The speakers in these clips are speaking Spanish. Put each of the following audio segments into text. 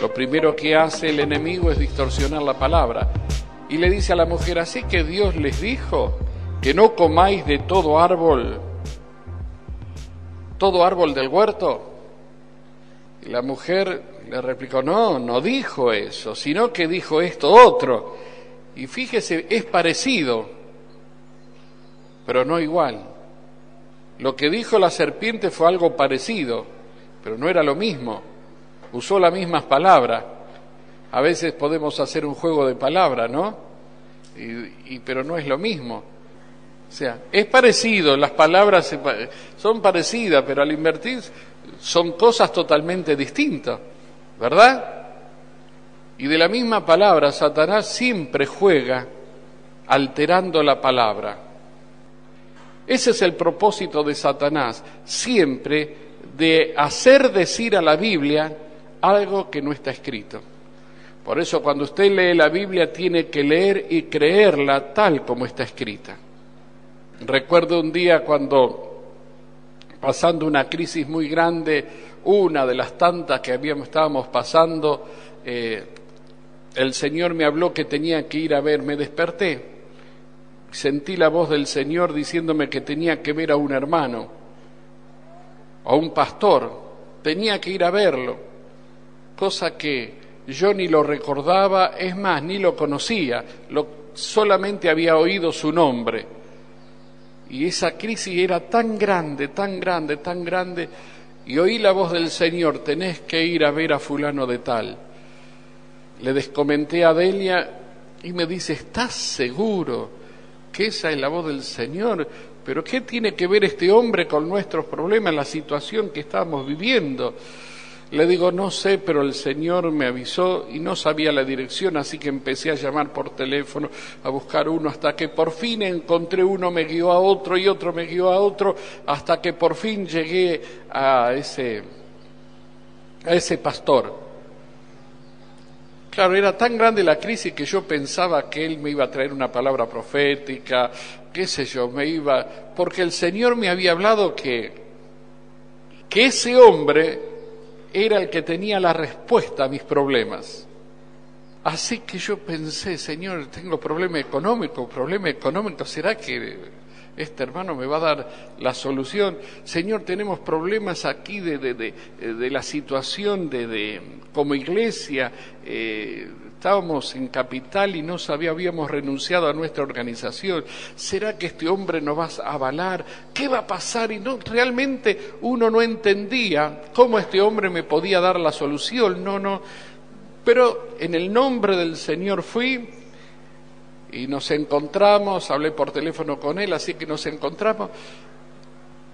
Lo primero que hace el enemigo es distorsionar la palabra. Y le dice a la mujer, así que Dios les dijo que no comáis de todo árbol del huerto. Y la mujer le replicó, no dijo eso, sino que dijo esto otro. Y fíjese, es parecido, pero no igual. Lo que dijo la serpiente fue algo parecido, pero no era lo mismo. Usó las mismas palabras. A veces podemos hacer un juego de palabras, ¿no? Pero no es lo mismo. O sea, es parecido, las palabras son parecidas, pero al invertir son cosas totalmente distintas, ¿verdad? Y de la misma palabra, Satanás siempre juega alterando la palabra. Ese es el propósito de Satanás, siempre de hacer decir a la Biblia algo que no está escrito. Por eso cuando usted lee la Biblia tiene que leer y creerla tal como está escrita. Recuerdo un día cuando, pasando una crisis muy grande, una de las tantas que estábamos pasando, el Señor me habló que tenía que ir a ver, me desperté, sentí la voz del Señor diciéndome que tenía que ver a un hermano, a un pastor, tenía que ir a verlo, cosa que yo ni lo recordaba, es más, ni lo conocía, solamente había oído su nombre. Y esa crisis era tan grande, tan grande, tan grande, y oí la voz del Señor, tenés que ir a ver a fulano de tal. Le descomenté a Delia y me dice, ¿estás seguro que esa es la voz del Señor? ¿Pero qué tiene que ver este hombre con nuestros problemas, la situación que estamos viviendo? Le digo, no sé, pero el Señor me avisó y no sabía la dirección, así que empecé a llamar por teléfono, a buscar uno, hasta que por fin encontré uno, me guió a otro y otro me guió a otro, hasta que por fin llegué a ese pastor. Claro, era tan grande la crisis que yo pensaba que él me iba a traer una palabra profética, qué sé yo, porque el Señor me había hablado que ese hombre era el que tenía la respuesta a mis problemas. Así que yo pensé, Señor, tengo problema económico, ¿será que este hermano me va a dar la solución? Señor, tenemos problemas aquí de la situación como iglesia, estábamos en Capital y habíamos renunciado a nuestra organización. ¿Será que este hombre nos va a avalar? ¿Qué va a pasar? Y realmente uno no entendía cómo este hombre me podía dar la solución. No. Pero en el nombre del Señor fui y nos encontramos, hablé por teléfono con él, así que nos encontramos.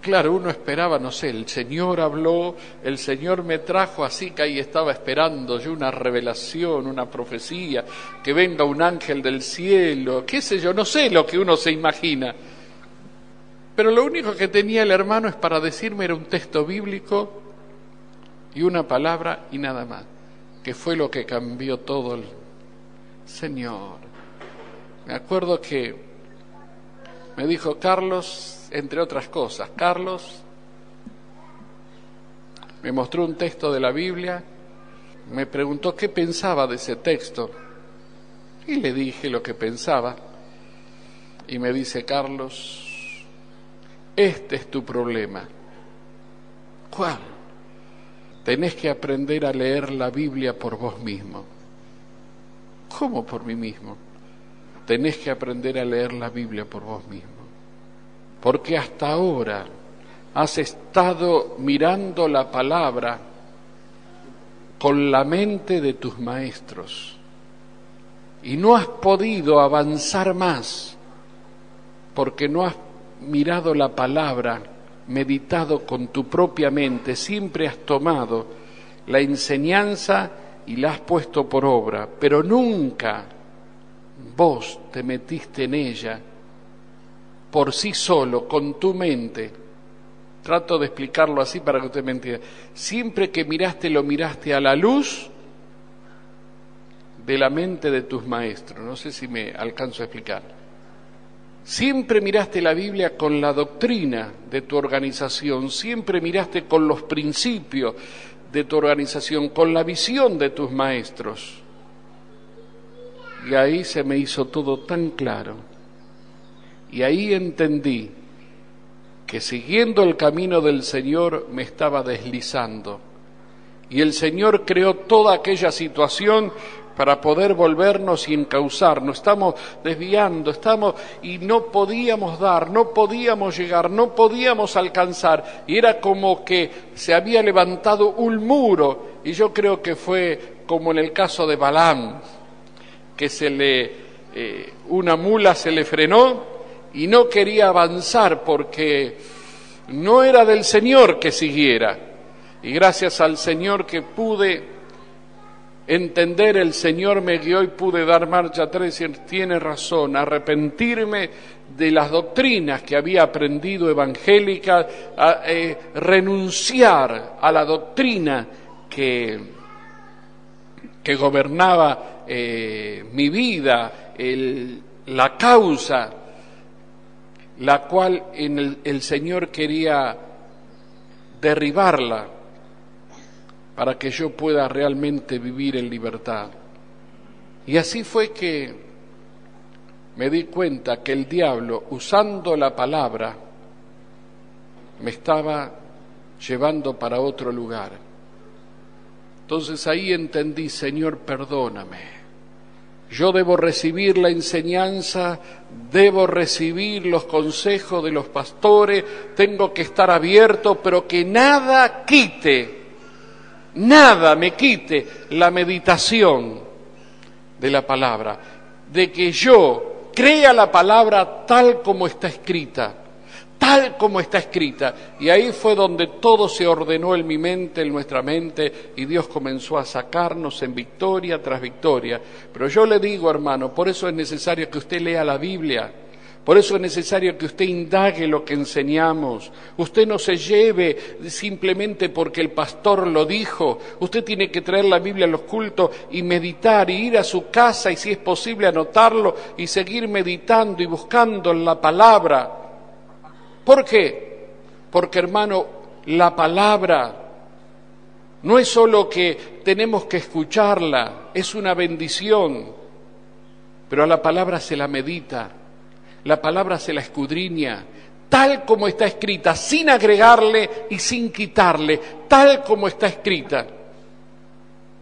Claro, uno esperaba, no sé, el Señor habló, el Señor me trajo, así que ahí estaba esperando yo una revelación, una profecía, que venga un ángel del cielo, qué sé yo, no sé lo que uno se imagina. Pero lo único que tenía el hermano es para decirme era un texto bíblico y una palabra y nada más, que fue lo que cambió todo el Señor. Me acuerdo que me dijo Carlos, entre otras cosas, Carlos me mostró un texto de la Biblia, me preguntó qué pensaba de ese texto y le dije lo que pensaba y me dice, Carlos, este es tu problema. ¿Cuál? Tenés que aprender a leer la Biblia por vos mismo. ¿Cómo por mí mismo? Tenés que aprender a leer la Biblia por vos mismo. Porque hasta ahora has estado mirando la palabra con la mente de tus maestros y no has podido avanzar más porque no has mirado la palabra, meditado con tu propia mente, siempre has tomado la enseñanza y la has puesto por obra, pero nunca vos te metiste en ella por sí solo, con tu mente. Trato de explicarlo así para que usted me entienda. Siempre que miraste, lo miraste a la luz de la mente de tus maestros. No sé si me alcanzo a explicar. Siempre miraste la Biblia con la doctrina de tu organización, siempre miraste con los principios de tu organización, con la visión de tus maestros. Y ahí se me hizo todo tan claro. Y ahí entendí que siguiendo el camino del Señor me estaba deslizando. Y el Señor creó toda aquella situación para poder volvernos y encauzarnos. Estamos desviando, y no podíamos dar, no podíamos llegar, no podíamos alcanzar. Y era como que se había levantado un muro. Y yo creo que fue como en el caso de Balaam, que una mula se le frenó y no quería avanzar porque no era del Señor que siguiera. Y gracias al Señor que pude entender, el Señor me guió y pude dar marcha atrás y decir, tiene razón, arrepentirme de las doctrinas que había aprendido evangélicas, renunciar a la doctrina que gobernaba mi vida, la causa, la cual el Señor quería derribarla para que yo pueda realmente vivir en libertad. Y así fue que me di cuenta que el diablo, usando la palabra, me estaba llevando para otro lugar. Entonces ahí entendí, Señor, perdóname. Yo debo recibir la enseñanza, debo recibir los consejos de los pastores, tengo que estar abierto, pero que nada me quite la meditación de la palabra, de que yo crea la palabra tal como está escrita. Y ahí fue donde todo se ordenó en mi mente, en nuestra mente, y Dios comenzó a sacarnos en victoria tras victoria. Pero yo le digo, hermano, por eso es necesario que usted lea la Biblia, por eso es necesario que usted indague lo que enseñamos. Usted no se lleve simplemente porque el pastor lo dijo. Usted tiene que traer la Biblia a los cultos y meditar, y ir a su casa y si es posible anotarlo y seguir meditando y buscando en la palabra. ¿Por qué? Porque, hermano, la palabra no es solo que tenemos que escucharla, es una bendición, pero a la palabra se la medita, la palabra se la escudriña, tal como está escrita, sin agregarle y sin quitarle, tal como está escrita.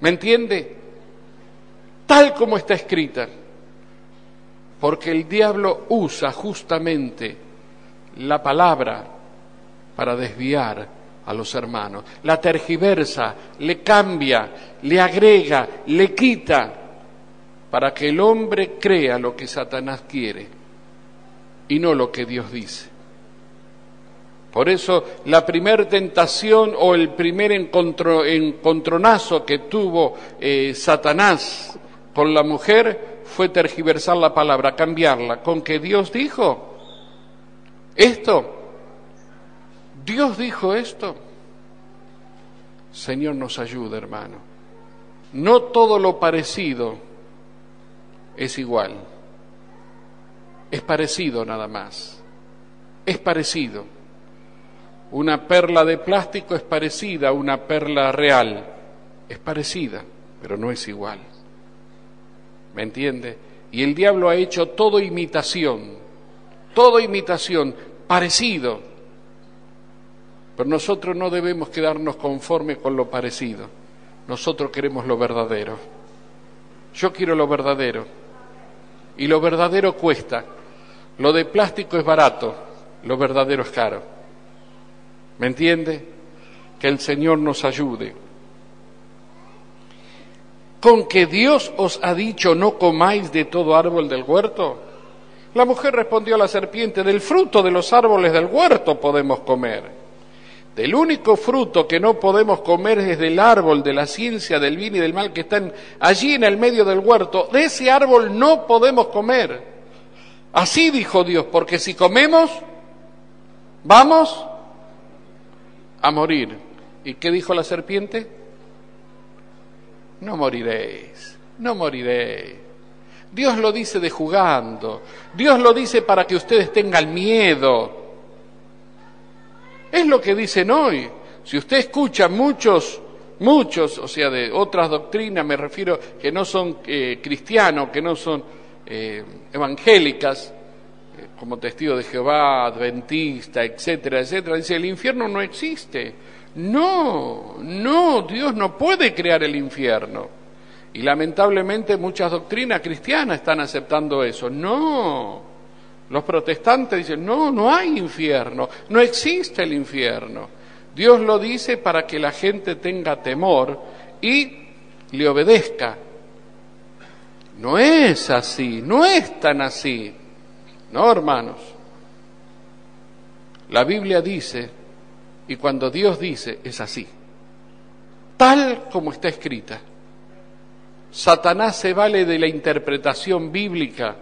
¿Me entiende? Tal como está escrita. Porque el diablo usa justamente la palabra para desviar a los hermanos. La tergiversa, le cambia, le agrega, le quita, para que el hombre crea lo que Satanás quiere y no lo que Dios dice. Por eso la primer tentación o el primer encontronazo que tuvo Satanás con la mujer fue tergiversar la palabra, cambiarla, con que Dios dijo esto. Dios dijo esto. Señor nos ayude, hermano. No todo lo parecido es igual. Es parecido nada más. Es parecido. Una perla de plástico es parecida a una perla real. Es parecida, pero no es igual. ¿Me entiende? Y el diablo ha hecho todo imitación, parecido. Pero nosotros no debemos quedarnos conformes con lo parecido. Nosotros queremos lo verdadero. Yo quiero lo verdadero. Y lo verdadero cuesta. Lo de plástico es barato, lo verdadero es caro. ¿Me entiende? Que el Señor nos ayude. ¿Con que Dios os ha dicho no comáis de todo árbol del huerto? La mujer respondió a la serpiente, del fruto de los árboles del huerto podemos comer. Del único fruto que no podemos comer es del árbol de la ciencia del bien y del mal que están allí en el medio del huerto. De ese árbol no podemos comer. Así dijo Dios, porque si comemos, vamos a morir. ¿Y qué dijo la serpiente? No moriréis, no moriréis. Dios lo dice de jugando. Dios lo dice para que ustedes tengan miedo. Es lo que dicen hoy. Si usted escucha muchos muchos, o sea, de otras doctrinas, me refiero, que no son cristianos, que no son evangélicas, como testigo de Jehová, adventista, etcétera, etcétera, dice, el infierno no existe. No, Dios no puede crear el infierno. Y lamentablemente muchas doctrinas cristianas están aceptando eso. No, los protestantes dicen, no hay infierno, no existe el infierno. Dios lo dice para que la gente tenga temor y le obedezca. No es así, no es tan así. No, hermanos. La Biblia dice, y cuando Dios dice, es así. Tal como está escrita. Satanás se vale de la interpretación bíblica.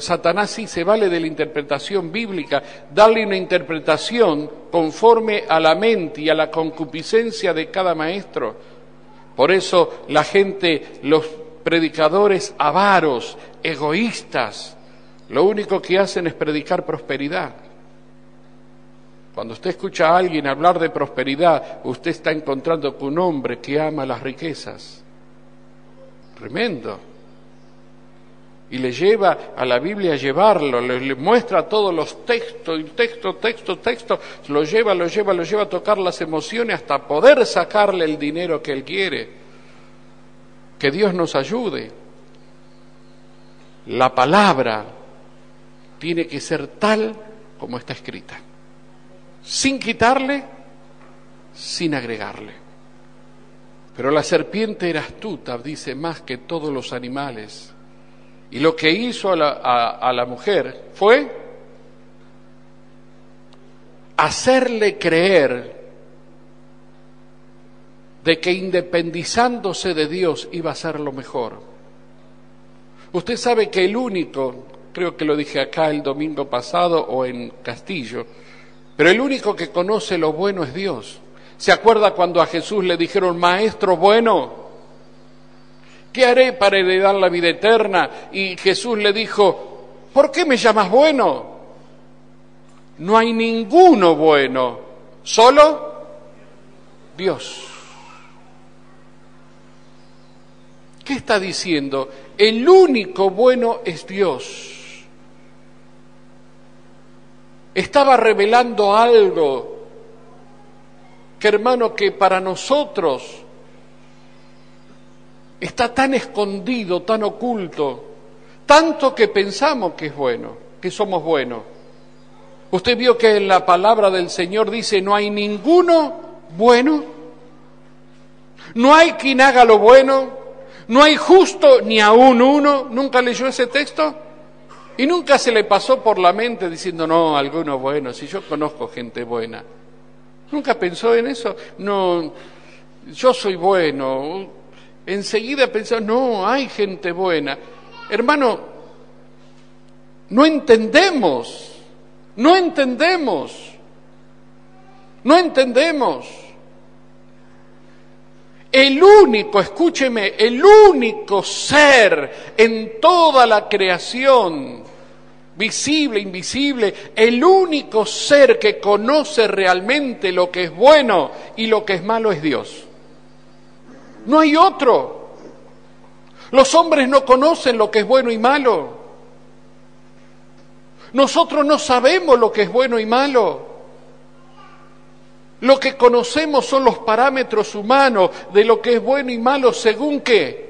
Satanás sí se vale de la interpretación bíblica, darle una interpretación conforme a la mente y a la concupiscencia de cada maestro. Por eso la gente, los predicadores avaros, egoístas, lo único que hacen es predicar prosperidad. Cuando usted escucha a alguien hablar de prosperidad, usted está encontrando con un hombre que ama las riquezas. Tremendo. Y le lleva a la Biblia a llevarlo, le muestra todos los textos, texto, lo lleva a tocar las emociones hasta poder sacarle el dinero que él quiere. Que Dios nos ayude. La palabra tiene que ser tal como está escrita, sin quitarle, sin agregarle. Pero la serpiente era astuta, dice, más que todos los animales. Y lo que hizo a la mujer fue hacerle creer de que independizándose de Dios iba a ser lo mejor. Usted sabe que el único, creo que lo dije acá el domingo pasado o en Castillo, pero el único que conoce lo bueno es Dios. ¿Se acuerda cuando a Jesús le dijeron, maestro bueno, ¿qué haré para heredar la vida eterna? Y Jesús le dijo, ¿por qué me llamas bueno? No hay ninguno bueno, solo Dios. ¿Qué está diciendo? El único bueno es Dios. Estaba revelando algo que, hermano, que para nosotros está tan escondido, tan oculto, tanto que pensamos que es bueno, que somos buenos. Usted vio que en la palabra del Señor dice, no hay ninguno bueno, no hay quien haga lo bueno, no hay justo ni aún uno. ¿Nunca leyó ese texto? Y nunca se le pasó por la mente diciendo, no, alguno bueno, si yo conozco gente buena. ¿Nunca pensó en eso? No, yo soy bueno. Enseguida pensó, no, hay gente buena. Hermano, no entendemos. El único, escúcheme, el único ser en toda la creación, visible, invisible, el único ser que conoce realmente lo que es bueno y lo que es malo es Dios. No hay otro. Los hombres no conocen lo que es bueno y malo. Nosotros no sabemos lo que es bueno y malo. Lo que conocemos son los parámetros humanos de lo que es bueno y malo, ¿según qué?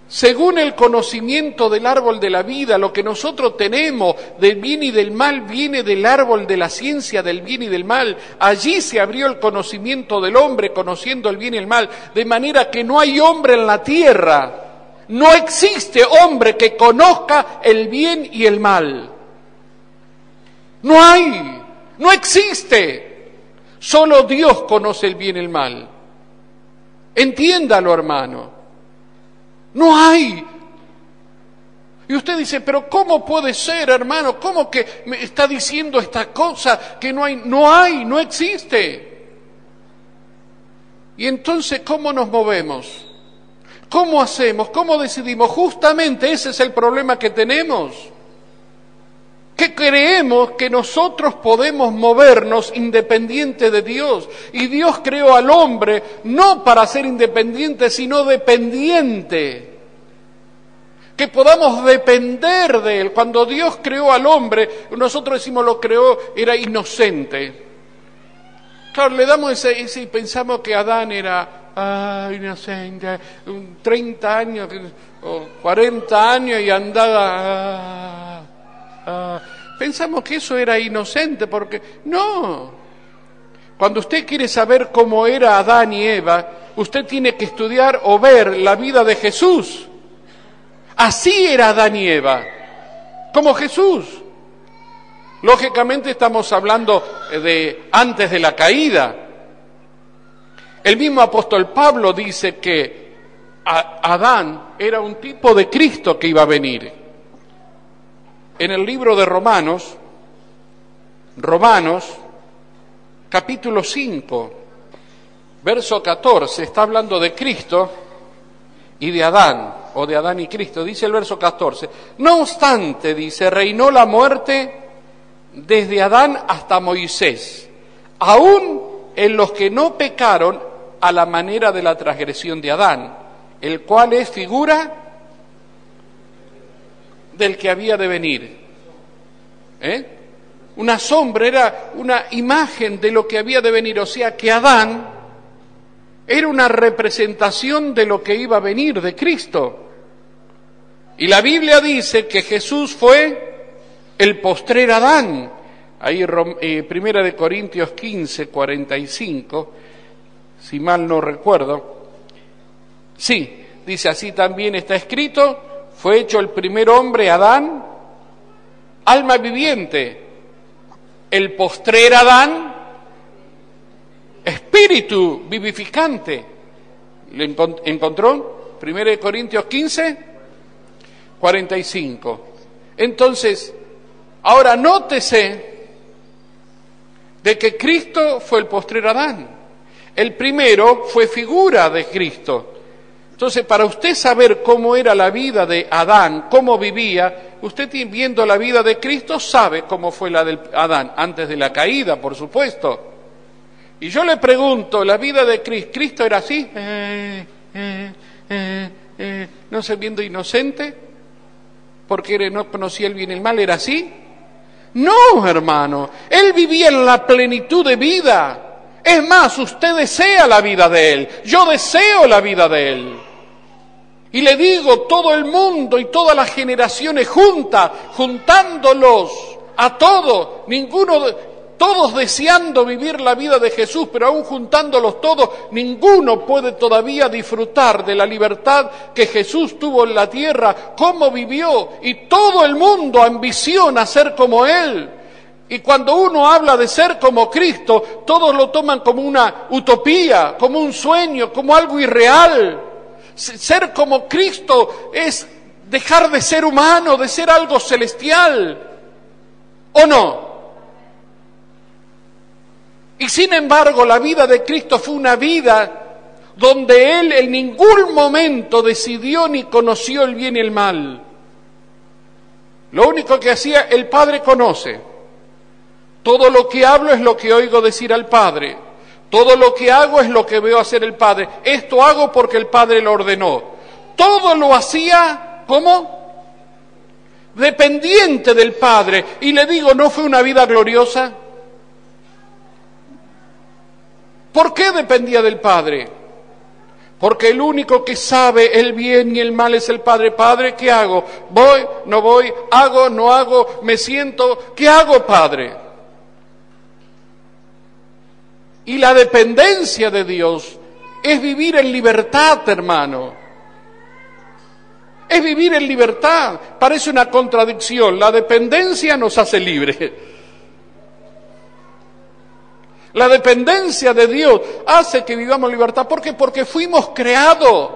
Según el conocimiento del árbol de la vida. Lo que nosotros tenemos del bien y del mal viene del árbol de la ciencia del bien y del mal. Allí se abrió el conocimiento del hombre, conociendo el bien y el mal, de manera que no hay hombre en la tierra, no existe hombre que conozca el bien y el mal. No hay. No existe. Solo Dios conoce el bien y el mal. Entiéndalo, hermano. No hay. Y usted dice, pero ¿cómo puede ser, hermano? ¿Cómo que me está diciendo esta cosa que no hay? No hay, no existe. Y entonces, ¿cómo nos movemos? ¿Cómo hacemos? ¿Cómo decidimos? Justamente ese es el problema que tenemos. que creemos que nosotros podemos movernos independiente de Dios. Y Dios creó al hombre no para ser independiente, sino dependiente. Que podamos depender de Él. Cuando Dios creó al hombre, nosotros decimos lo creó, era inocente. Claro, le damos ese y pensamos que Adán era inocente, 30 años o 40 años y andaba... Pensamos que eso era inocente, porque no. Cuando usted quiere saber cómo era Adán y Eva, usted tiene que estudiar o ver la vida de Jesús. Así era Adán y Eva, como Jesús. Lógicamente estamos hablando de antes de la caída. El mismo apóstol Pablo dice que Adán era un tipo de Cristo que iba a venir. En el libro de Romanos, capítulo 5, verso 14, está hablando de Cristo y de Adán, o de Adán y Cristo. Dice el verso 14, no obstante, dice, reinó la muerte desde Adán hasta Moisés, aún en los que no pecaron a la manera de la transgresión de Adán, el cual es figura del que había de venir. Una sombra, era una imagen de lo que había de venir, o sea que Adán era una representación de lo que iba a venir, de Cristo. Y la Biblia dice que Jesús fue el postrer Adán. Ahí Primera de Corintios 15, 45, si mal no recuerdo. Sí, dice así también está escrito, fue hecho el primer hombre, Adán, alma viviente, el postrer Adán, espíritu vivificante. ¿Le encontró? 1 Corintios 15, 45. Entonces, ahora nótese de que Cristo fue el postrer Adán. El primero fue figura de Cristo. Entonces, para usted saber cómo era la vida de Adán, cómo vivía, usted viendo la vida de Cristo sabe cómo fue la de Adán, antes de la caída, por supuesto. Y yo le pregunto, ¿la vida de Cristo era así? ¿No se viendo inocente? Porque no conocía el bien y el mal, ¿era así? No, hermano, Él vivía en la plenitud de vida. Es más, usted desea la vida de Él, yo deseo la vida de Él. Y le digo, todo el mundo y todas las generaciones juntándolos a todos, todos deseando vivir la vida de Jesús, pero aún juntándolos todos, ninguno puede todavía disfrutar de la libertad que Jesús tuvo en la tierra, cómo vivió, y todo el mundo ambiciona ser como Él. Y cuando uno habla de ser como Cristo, todos lo toman como una utopía, como un sueño, como algo irreal. Ser como Cristo es dejar de ser humano, de ser algo celestial, ¿o no? Y sin embargo, la vida de Cristo fue una vida donde Él en ningún momento decidió ni conoció el bien y el mal. Lo único que hacía, el Padre conoce. Todo lo que hablo es lo que oigo decir al Padre. Todo lo que hago es lo que veo hacer el Padre. Esto hago porque el Padre lo ordenó. Todo lo hacía, ¿cómo? Dependiente del Padre. Y le digo, ¿no fue una vida gloriosa? ¿Por qué dependía del Padre? Porque el único que sabe el bien y el mal es el Padre. Padre, ¿qué hago? ¿Voy? ¿No voy? ¿Hago? ¿No hago? ¿Me siento? ¿Qué hago, Padre? Y la dependencia de Dios es vivir en libertad, hermano. Es vivir en libertad. Parece una contradicción. La dependencia nos hace libres. La dependencia de Dios hace que vivamos en libertad. ¿Por qué? Porque fuimos creados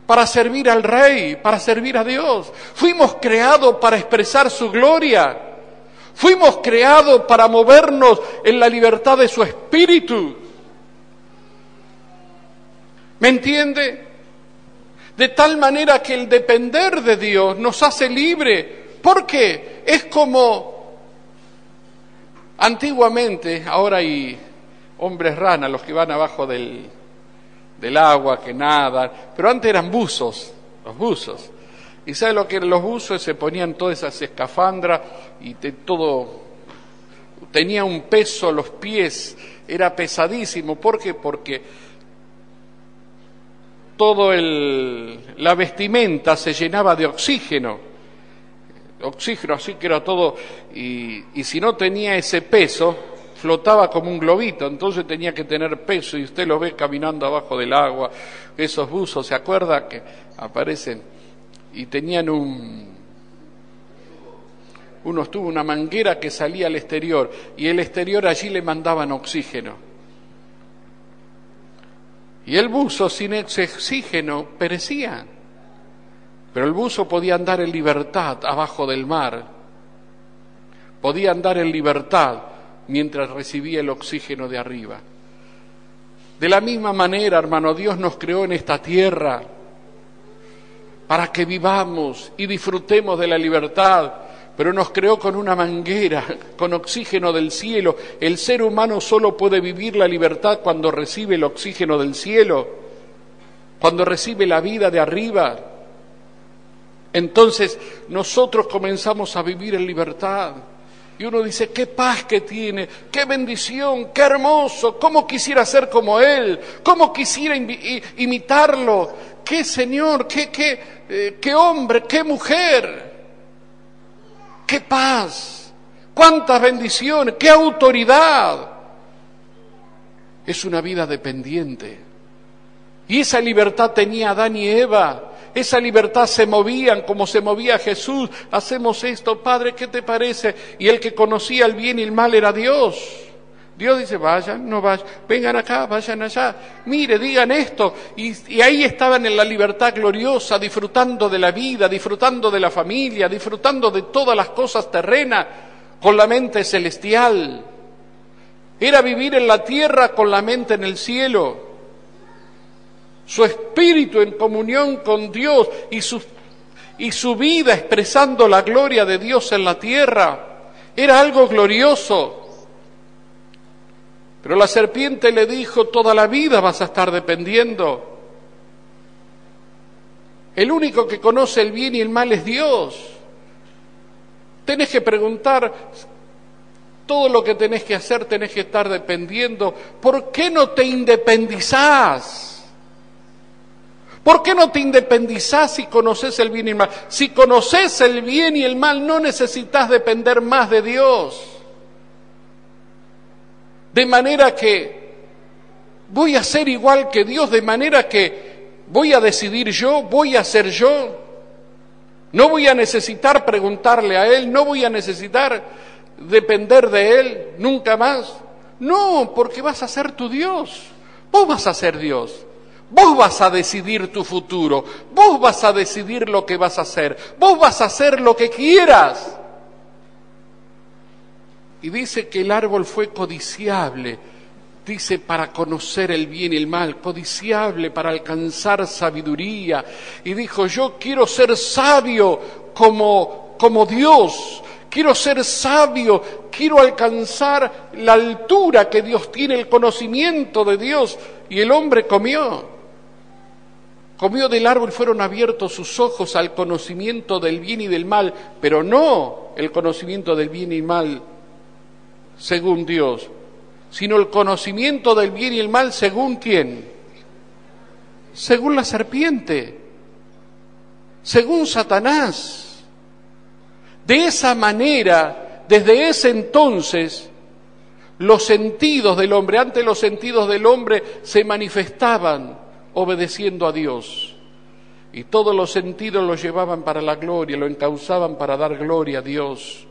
para servir al Rey, para servir a Dios. Fuimos creados para expresar su gloria. Fuimos creados para movernos en la libertad de su espíritu. ¿Me entiende? De tal manera que el depender de Dios nos hace libre. Porque es como antiguamente, ahora hay hombres rana, los que van abajo del agua, que nadan, pero antes eran buzos, los buzos. ¿Y sabe lo que eran los buzos? Se ponían todas esas escafandras y todo, tenía un peso, los pies, era pesadísimo. ¿Por qué? Porque la vestimenta se llenaba de oxígeno, así que era todo, y si no tenía ese peso, flotaba como un globito, entonces tenía que tener peso, y usted lo ve caminando abajo del agua, esos buzos, ¿se acuerda que aparecen? Y tenían unos tuvo una manguera que salía al exterior, y el exterior allí le mandaban oxígeno. Y el buzo sin ese oxígeno perecía. Pero el buzo podía andar en libertad abajo del mar. Podía andar en libertad mientras recibía el oxígeno de arriba. De la misma manera, hermano, Dios nos creó en esta tierra para que vivamos y disfrutemos de la libertad, pero nos creó con una manguera, con oxígeno del cielo. El ser humano solo puede vivir la libertad cuando recibe el oxígeno del cielo, cuando recibe la vida de arriba. Entonces nosotros comenzamos a vivir en libertad. Y uno dice, qué paz que tiene, qué bendición, qué hermoso, cómo quisiera ser como Él, cómo quisiera imitarlo, qué Señor, qué hombre, qué mujer. ¡Qué paz! ¡Cuántas bendiciones! ¡Qué autoridad! Es una vida dependiente. Y esa libertad tenía Adán y Eva. Esa libertad se movían como se movía Jesús. Hacemos esto, Padre, ¿qué te parece? Y el que conocía el bien y el mal era Dios. Dios dice, vayan, no vayan, vengan acá, vayan allá, mire, digan esto. Y ahí estaban en la libertad gloriosa, disfrutando de la vida, disfrutando de la familia, disfrutando de todas las cosas terrenas, con la mente celestial. Era vivir en la tierra con la mente en el cielo. Su espíritu en comunión con Dios y su vida expresando la gloria de Dios en la tierra. Era algo glorioso. Pero la serpiente le dijo, toda la vida vas a estar dependiendo. El único que conoce el bien y el mal es Dios. Tenés que preguntar, todo lo que tenés que hacer, tenés que estar dependiendo. ¿Por qué no te independizás? ¿Por qué no te independizás si conoces el bien y el mal? Si conoces el bien y el mal, no necesitas depender más de Dios. De manera que voy a ser igual que Dios, de manera que voy a decidir yo, voy a ser yo. No voy a necesitar preguntarle a Él, no voy a necesitar depender de Él nunca más. No, porque vas a ser tu Dios. Vos vas a ser Dios. Vos vas a decidir tu futuro. Vos vas a decidir lo que vas a hacer. Vos vas a hacer lo que quieras. Y dice que el árbol fue codiciable, dice para conocer el bien y el mal, codiciable para alcanzar sabiduría. Y dijo, yo quiero ser sabio como Dios, quiero ser sabio, quiero alcanzar la altura que Dios tiene, el conocimiento de Dios. Y el hombre comió del árbol, fueron abiertos sus ojos al conocimiento del bien y del mal, pero no el conocimiento del bien y mal según Dios, sino el conocimiento del bien y el mal según ¿quién? Según la serpiente, según Satanás. De esa manera, desde ese entonces, los sentidos del hombre, antes los sentidos del hombre se manifestaban obedeciendo a Dios, y todos los sentidos los llevaban para la gloria, lo encauzaban para dar gloria a Dios.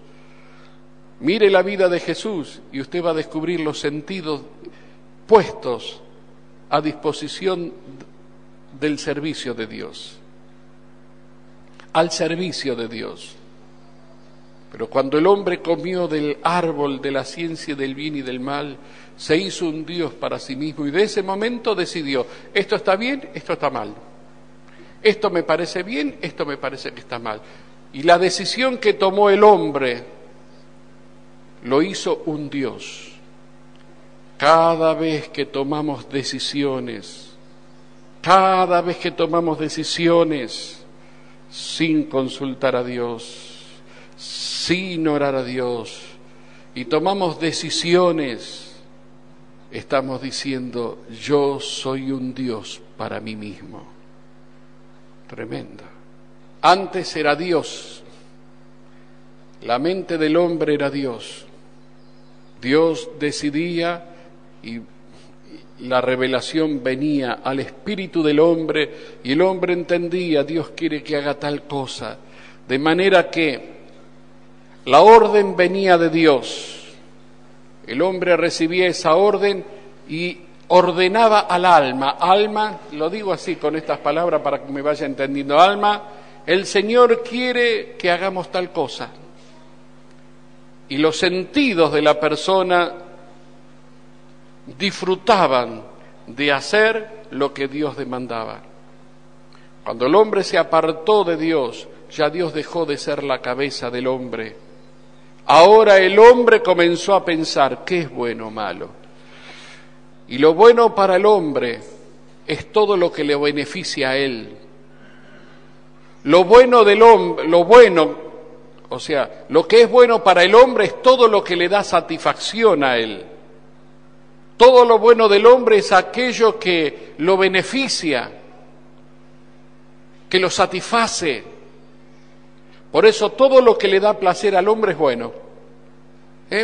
Mire la vida de Jesús y usted va a descubrir los sentidos puestos a disposición del servicio de Dios, al servicio de Dios. Pero cuando el hombre comió del árbol de la ciencia del bien y del mal, se hizo un Dios para sí mismo y de ese momento decidió, esto está bien, esto está mal. Esto me parece bien, esto me parece que está mal. Y la decisión que tomó el hombre lo hizo un Dios. Cada vez que tomamos decisiones, sin consultar a Dios, sin orar a Dios, y tomamos decisiones, estamos diciendo, yo soy un Dios para mí mismo. Tremendo. Antes era Dios, la mente del hombre era Dios. Dios decidía y la revelación venía al espíritu del hombre y el hombre entendía, Dios quiere que haga tal cosa. De manera que la orden venía de Dios. El hombre recibía esa orden y ordenaba al alma. Alma, lo digo así con estas palabras para que me vaya entendiendo. Alma, el Señor quiere que hagamos tal cosa. Y los sentidos de la persona disfrutaban de hacer lo que Dios demandaba. Cuando el hombre se apartó de Dios, ya Dios dejó de ser la cabeza del hombre. Ahora el hombre comenzó a pensar qué es bueno o malo. Y lo bueno para el hombre es todo lo que le beneficia a él. Lo bueno del hombre, lo que es bueno para el hombre es todo lo que le da satisfacción a él. Todo lo bueno del hombre es aquello que lo beneficia, que lo satisface. Por eso todo lo que le da placer al hombre es bueno.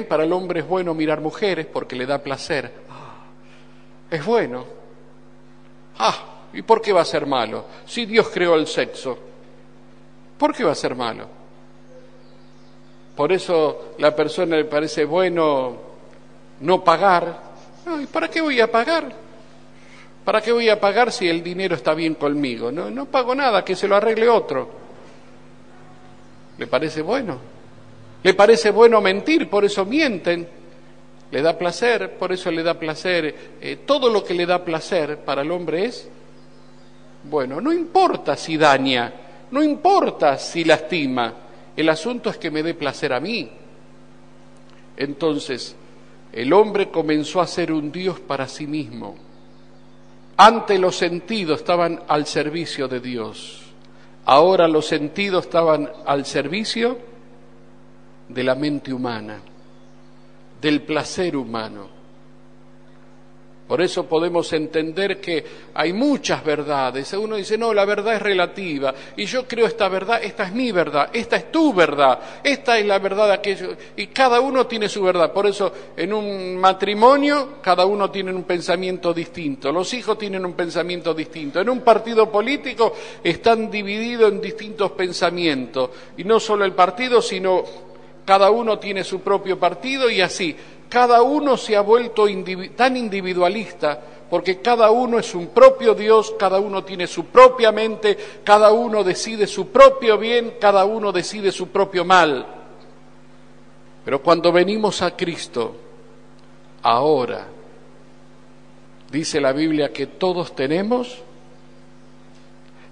Para el hombre es bueno mirar mujeres porque le da placer. Es bueno. ¿Y por qué va a ser malo? Si Dios creó el sexo, ¿por qué va a ser malo? Por eso la persona le parece bueno no pagar. ¿Y para qué voy a pagar? ¿Para qué voy a pagar si el dinero está bien conmigo? No pago nada, que se lo arregle otro. ¿Le parece bueno? ¿Le parece bueno mentir? Por eso mienten. ¿Le da placer? Por eso le da placer. Todo lo que le da placer para el hombre es bueno. No importa si daña, no importa si lastima. El asunto es que me dé placer a mí. Entonces, el hombre comenzó a ser un Dios para sí mismo. Antes los sentidos estaban al servicio de Dios. Ahora los sentidos estaban al servicio de la mente humana, del placer humano. Por eso podemos entender que hay muchas verdades. Uno dice, no, la verdad es relativa, y yo creo esta verdad, esta es mi verdad, esta es tu verdad, esta es la verdad de aquello, y cada uno tiene su verdad. Por eso en un matrimonio cada uno tiene un pensamiento distinto, los hijos tienen un pensamiento distinto, en un partido político están divididos en distintos pensamientos, y no solo el partido, sino cada uno tiene su propio partido y así. Cada uno se ha vuelto tan individualista porque cada uno es un propio Dios, cada uno tiene su propia mente, cada uno decide su propio bien, cada uno decide su propio mal. Pero cuando venimos a Cristo, ahora, dice la Biblia que todos tenemos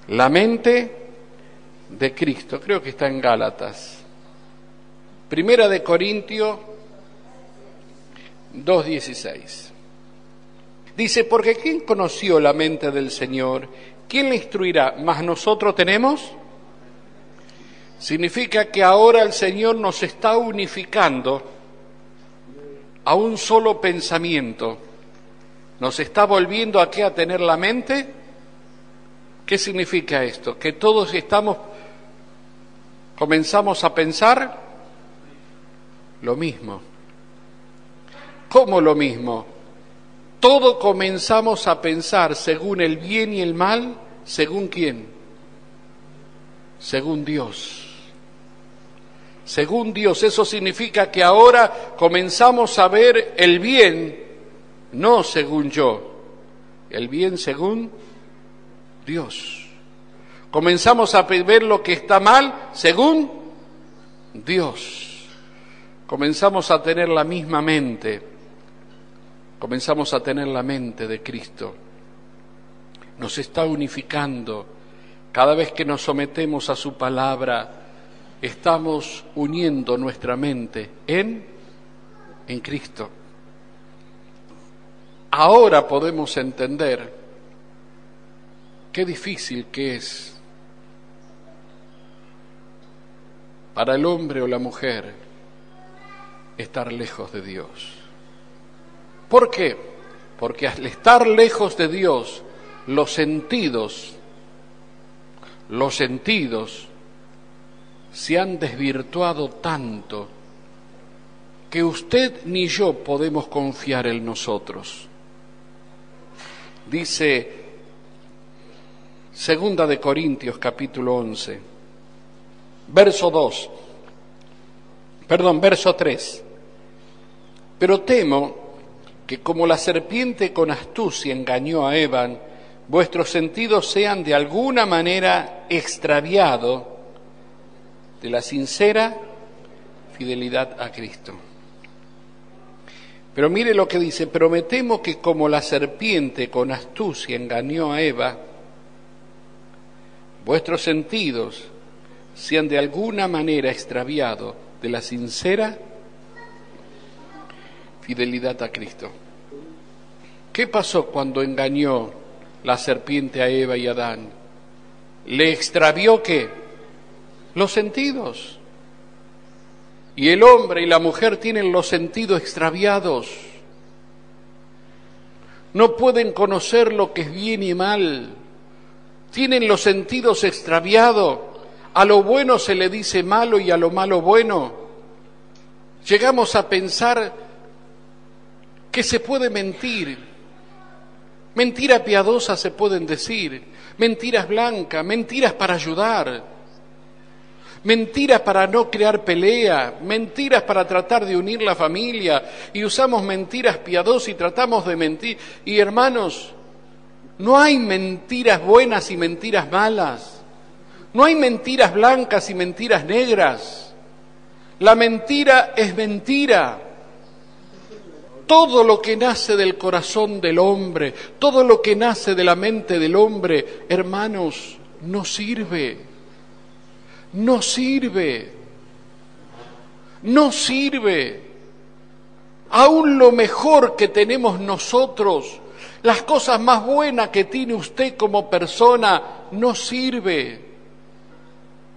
la mente de Cristo. Creo que está en Gálatas. Primera de Corintios 2:16. Dice, porque ¿quién conoció la mente del Señor? ¿Quién le instruirá? ¿Mas nosotros tenemos? Significa que ahora el Señor nos está unificando a un solo pensamiento. Nos está volviendo aquí a tener la mente. ¿Qué significa esto? Que todos comenzamos a pensar lo mismo. ¿Cómo lo mismo? Todo comenzamos a pensar según el bien y el mal, ¿según quién? Según Dios. Según Dios, eso significa que ahora comenzamos a ver el bien, no según yo, el bien según Dios. Comenzamos a ver lo que está mal según Dios. Comenzamos a tener la misma mente. Comenzamos a tener la mente de Cristo. Nos está unificando. Cada vez que nos sometemos a su palabra, estamos uniendo nuestra mente en Cristo. Ahora podemos entender qué difícil que es para el hombre o la mujer estar lejos de Dios. ¿Por qué? Porque al estar lejos de Dios, los sentidos se han desvirtuado tanto que usted ni yo podemos confiar en nosotros. Dice 2 de Corintios capítulo 11, verso 3. Pero temo que como la serpiente con astucia engañó a Eva, vuestros sentidos sean de alguna manera extraviados de la sincera fidelidad a Cristo. Pero mire lo que dice: pero me temo que como la serpiente con astucia engañó a Eva, vuestros sentidos sean de alguna manera extraviados de la sincera fidelidad a Cristo. ¿Qué pasó cuando engañó la serpiente a Eva y a Adán? ¿Le extravió qué? Los sentidos. Y el hombre y la mujer tienen los sentidos extraviados. No pueden conocer lo que es bien y mal. Tienen los sentidos extraviados. A lo bueno se le dice malo y a lo malo bueno. Llegamos a pensar que se puede mentir. Mentiras piadosas se pueden decir. Mentiras blancas, mentiras para ayudar. Mentiras para no crear pelea, mentiras para tratar de unir la familia, y usamos mentiras piadosas y tratamos de mentir. Y hermanos, no hay mentiras buenas y mentiras malas, no hay mentiras blancas y mentiras negras. La mentira es mentira. Todo lo que nace del corazón del hombre, todo lo que nace de la mente del hombre, hermanos, no sirve. No sirve, no sirve. Aún lo mejor que tenemos nosotros, las cosas más buenas que tiene usted como persona, no sirve,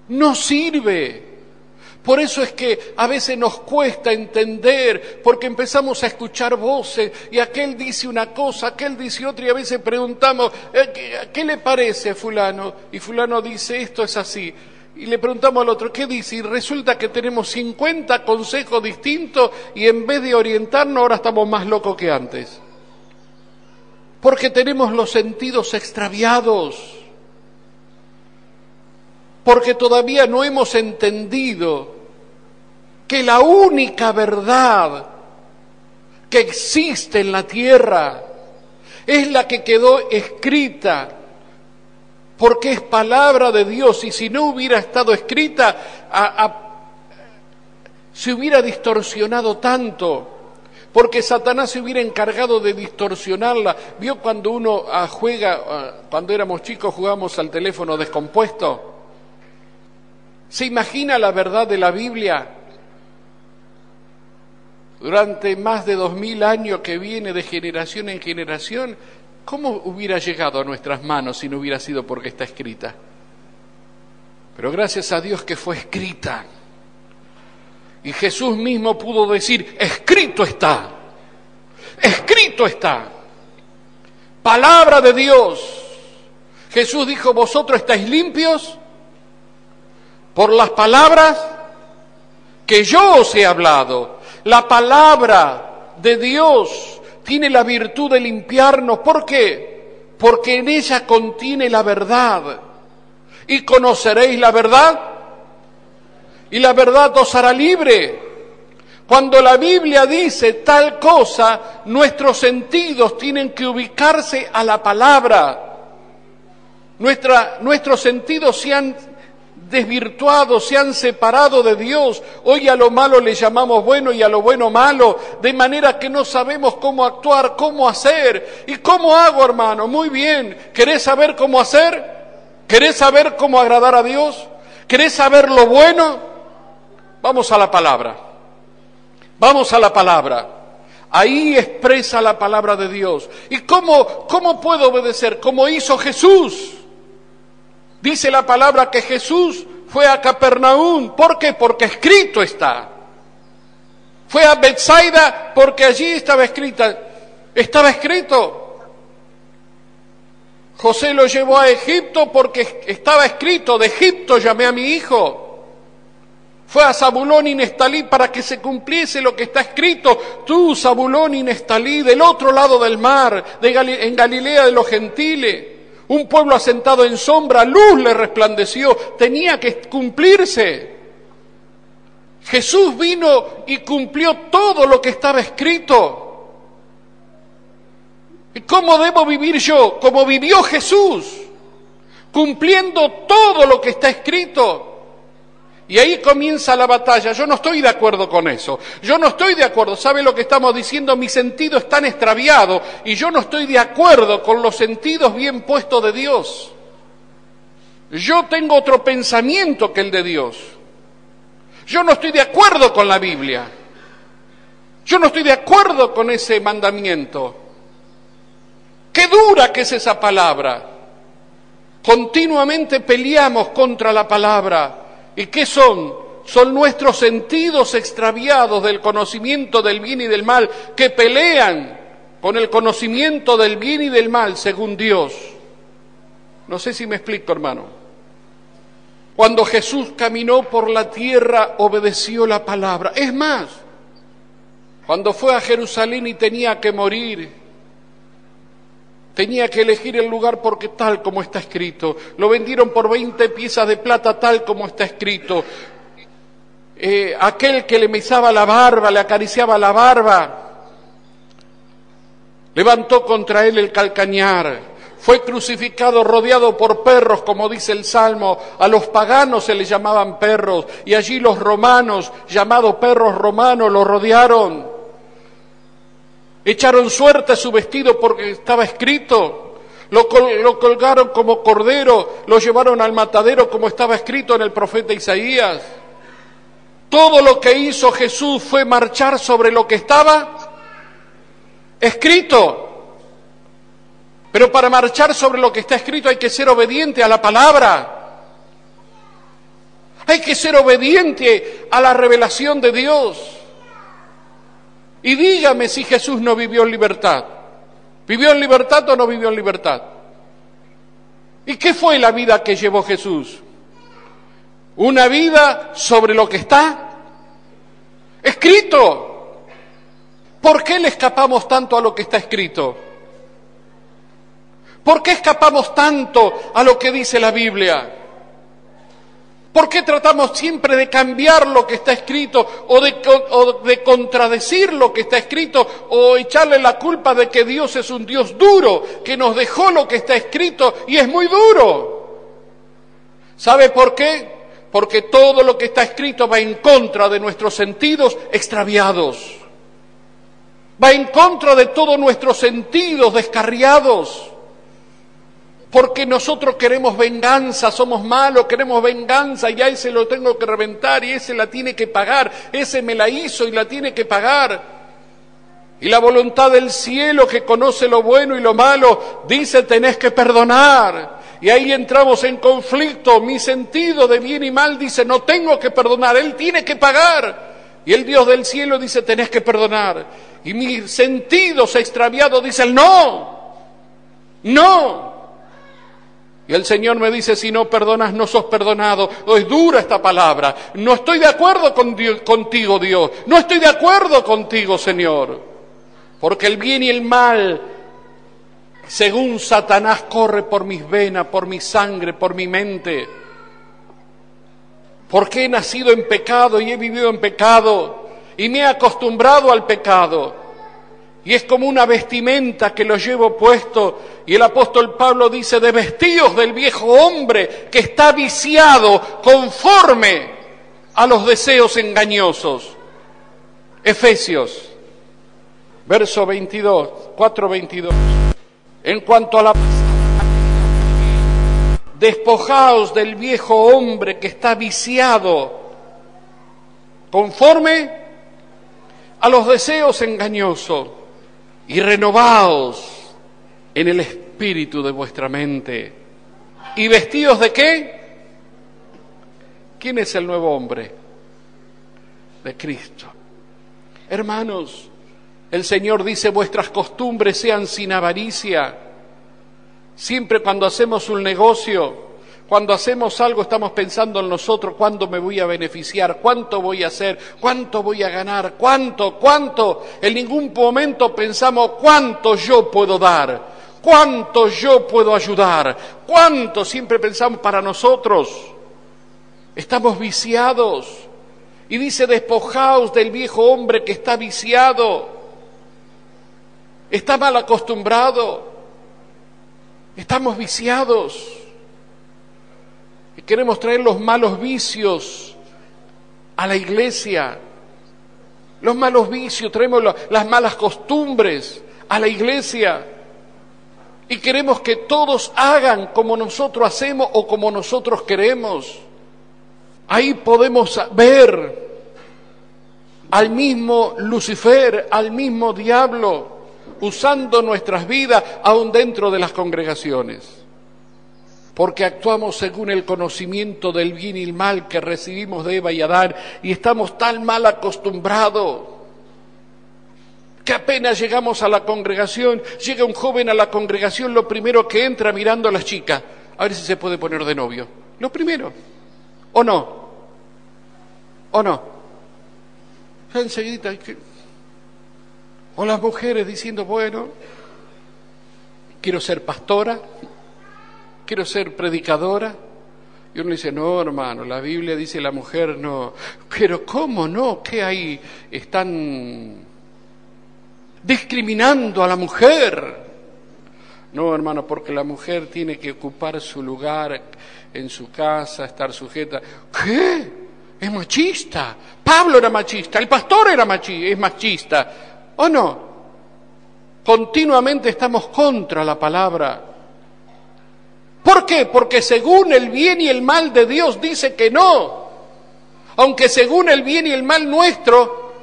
no sirve. Por eso es que a veces nos cuesta entender, porque empezamos a escuchar voces y aquel dice una cosa, aquel dice otra, y a veces preguntamos, ¿qué le parece a fulano? Y fulano dice, esto es así. Y le preguntamos al otro, ¿qué dice? Y resulta que tenemos 50 consejos distintos y en vez de orientarnos ahora estamos más locos que antes. Porque tenemos los sentidos extraviados. Porque todavía no hemos entendido que la única verdad que existe en la tierra es la que quedó escrita, porque es palabra de Dios, y si no hubiera estado escrita, se hubiera distorsionado tanto, porque Satanás se hubiera encargado de distorsionarla. ¿Vio cuando uno juega, cuando éramos chicos jugábamos al teléfono descompuesto? ¿Se imagina la verdad de la Biblia? Durante más de 2000 años que viene de generación en generación, ¿cómo hubiera llegado a nuestras manos si no hubiera sido porque está escrita? Pero gracias a Dios que fue escrita. Y Jesús mismo pudo decir, escrito está, escrito está. Palabra de Dios. Jesús dijo, vosotros estáis limpios por las palabras que yo os he hablado. La palabra de Dios tiene la virtud de limpiarnos. ¿Por qué? Porque en ella contiene la verdad. Y conoceréis la verdad, y la verdad os hará libre. Cuando la Biblia dice tal cosa, nuestros sentidos tienen que ubicarse a la palabra. Nuestros sentidos se han desvirtuado, se han separado de Dios. Hoy a lo malo le llamamos bueno y a lo bueno malo, de manera que no sabemos cómo actuar, cómo hacer. ¿Y cómo hago, hermano? Muy bien. ¿Querés saber cómo hacer? ¿Querés saber cómo agradar a Dios? ¿Querés saber lo bueno? Vamos a la palabra. Vamos a la palabra. Ahí expresa la palabra de Dios. ¿Y cómo puedo obedecer? Como hizo Jesús. Dice la palabra que Jesús fue a Capernaum. ¿Por qué? Porque escrito está. Fue a Betsaida porque allí estaba escrito. José lo llevó a Egipto porque estaba escrito, de Egipto llamé a mi hijo. Fue a Zabulón y Neftalí para que se cumpliese lo que está escrito. Tú, Zabulón y Neftalí, del otro lado del mar, en Galilea de los gentiles, un pueblo asentado en sombra, luz le resplandeció, tenía que cumplirse. Jesús vino y cumplió todo lo que estaba escrito. ¿Y cómo debo vivir yo? Como vivió Jesús, cumpliendo todo lo que está escrito. Y ahí comienza la batalla. Yo no estoy de acuerdo con eso. Yo no estoy de acuerdo. ¿Sabe lo que estamos diciendo? Mis sentidos están extraviados y yo no estoy de acuerdo con los sentidos bien puestos de Dios. Yo tengo otro pensamiento que el de Dios. Yo no estoy de acuerdo con la Biblia. Yo no estoy de acuerdo con ese mandamiento. ¡Qué dura que es esa palabra! Continuamente peleamos contra la palabra. ¿Y qué son? Son nuestros sentidos extraviados del conocimiento del bien y del mal, que pelean con el conocimiento del bien y del mal según Dios. No sé si me explico, hermano. Cuando Jesús caminó por la tierra, obedeció la palabra. Es más, cuando fue a Jerusalén y tenía que morir, tenía que elegir el lugar porque tal como está escrito. Lo vendieron por 20 piezas de plata tal como está escrito. Aquel que le mesaba la barba, le acariciaba la barba, levantó contra él el calcañar. Fue crucificado rodeado por perros, como dice el Salmo. A los paganos se les llamaban perros y allí los romanos, llamados perros romanos, lo rodearon. Echaron suerte a su vestido porque estaba escrito. Lo colgaron como cordero, lo llevaron al matadero como estaba escrito en el profeta Isaías. Todo lo que hizo Jesús fue marchar sobre lo que estaba escrito. Pero para marchar sobre lo que está escrito hay que ser obediente a la palabra. Hay que ser obediente a la revelación de Dios. Y dígame si Jesús no vivió en libertad. ¿Vivió en libertad o no vivió en libertad? ¿Y qué fue la vida que llevó Jesús? Una vida sobre lo que está escrito. ¿Por qué le escapamos tanto a lo que está escrito? ¿Por qué escapamos tanto a lo que dice la Biblia? ¿Por qué tratamos siempre de cambiar lo que está escrito o de contradecir lo que está escrito o echarle la culpa de que Dios es un Dios duro, que nos dejó lo que está escrito y es muy duro? ¿Sabe por qué? Porque todo lo que está escrito va en contra de nuestros sentidos extraviados. Va en contra de todos nuestros sentidos descarriados. Porque nosotros queremos venganza, somos malos, queremos venganza y a ese lo tengo que reventar y ese la tiene que pagar, ese me la hizo y la tiene que pagar. Y la voluntad del cielo que conoce lo bueno y lo malo dice tenés que perdonar. Y ahí entramos en conflicto, mi sentido de bien y mal dice no tengo que perdonar, él tiene que pagar. Y el Dios del cielo dice tenés que perdonar. Y mis sentidos extraviados dicen no, no. Y el Señor me dice, si no perdonas, no sos perdonado. Es dura esta palabra. No estoy de acuerdo contigo, Dios. No estoy de acuerdo contigo, Señor. Porque el bien y el mal, según Satanás, corre por mis venas, por mi sangre, por mi mente. Porque he nacido en pecado y he vivido en pecado. Y me he acostumbrado al pecado. Y es como una vestimenta que lo llevo puesto. Y el apóstol Pablo dice, de vestíos del viejo hombre que está viciado conforme a los deseos engañosos. Efesios, verso 22, 4:22. En cuanto a la despojaos del viejo hombre que está viciado conforme a los deseos engañosos, y renovaos en el espíritu de vuestra mente. ¿Y vestidos de qué? ¿Quién es el nuevo hombre? De Cristo. Hermanos, el Señor dice, vuestras costumbres sean sin avaricia. Siempre cuando hacemos un negocio, cuando hacemos algo, estamos pensando en nosotros, ¿cuándo me voy a beneficiar? ¿Cuánto voy a hacer? ¿Cuánto voy a ganar? ¿Cuánto? En ningún momento pensamos, ¿cuánto yo puedo dar? ¿Cuánto yo puedo ayudar? ¿Cuánto? Siempre pensamos para nosotros. Estamos viciados. Y dice, despojaos del viejo hombre que está viciado. Está mal acostumbrado. Estamos viciados. Y queremos traer los malos vicios a la iglesia. Los malos vicios, traemos las malas costumbres a la iglesia. Y queremos que todos hagan como nosotros hacemos o como nosotros queremos. Ahí podemos ver al mismo Lucifer, al mismo diablo, usando nuestras vidas aún dentro de las congregaciones. Porque actuamos según el conocimiento del bien y el mal que recibimos de Eva y Adán, y estamos tan mal acostumbrados que apenas llegamos a la congregación, llega un joven a la congregación, lo primero que entra mirando a las chicas, a ver si se puede poner de novio. Lo primero. ¿O no? ¿O no? Ya enseguida. O las mujeres diciendo, bueno, quiero ser pastora, quiero ser predicadora. Y uno dice, no, hermano, la Biblia dice la mujer no. Pero ¿cómo no? ¿Qué hay? Están discriminando a la mujer. No, hermano, porque la mujer tiene que ocupar su lugar en su casa, estar sujeta. ¿Qué? Es machista. Pablo era machista, el pastor era es machista. ¿O no? Continuamente estamos contra la palabra. ¿Por qué? Porque según el bien y el mal de Dios dice que no. Aunque según el bien y el mal nuestro,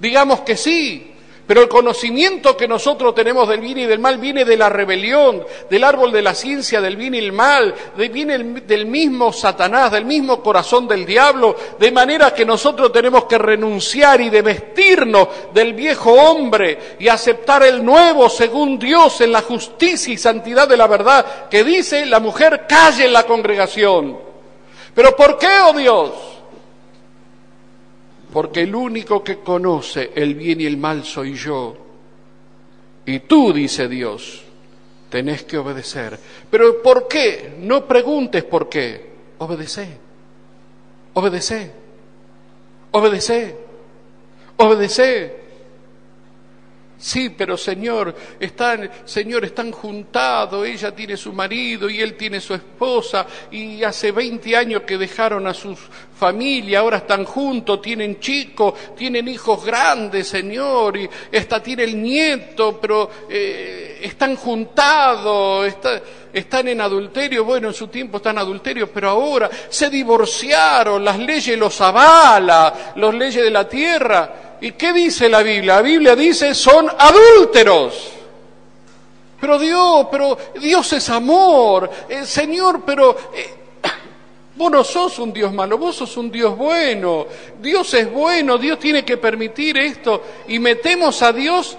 digamos que sí. Pero el conocimiento que nosotros tenemos del bien y del mal viene de la rebelión, del árbol de la ciencia del bien y el mal, viene del mismo Satanás, del mismo corazón del diablo, de manera que nosotros tenemos que renunciar y de vestirnos del viejo hombre y aceptar el nuevo según Dios en la justicia y santidad de la verdad, que dice la mujer calle en la congregación. ¿Pero por qué, oh Dios? Porque el único que conoce el bien y el mal soy yo. Y tú, dice Dios, tenés que obedecer. ¿Pero por qué? No preguntes por qué. Obedecé. Obedecé. Obedecé. Obedecé. Sí, pero Señor, están juntados, ella tiene su marido y él tiene su esposa, y hace 20 años que dejaron a su familia, ahora están juntos, tienen chicos, tienen hijos grandes, Señor, y tiene el nieto, pero están juntados, están en adulterio. Bueno, en su tiempo están en adulterio, pero ahora se divorciaron, las leyes los avalan, las leyes de la tierra. ¿Y qué dice la Biblia? La Biblia dice, son adúlteros. Pero Dios es amor. Señor, vos no sos un Dios malo, vos sos un Dios bueno. Dios es bueno, Dios tiene que permitir esto. Y metemos a Dios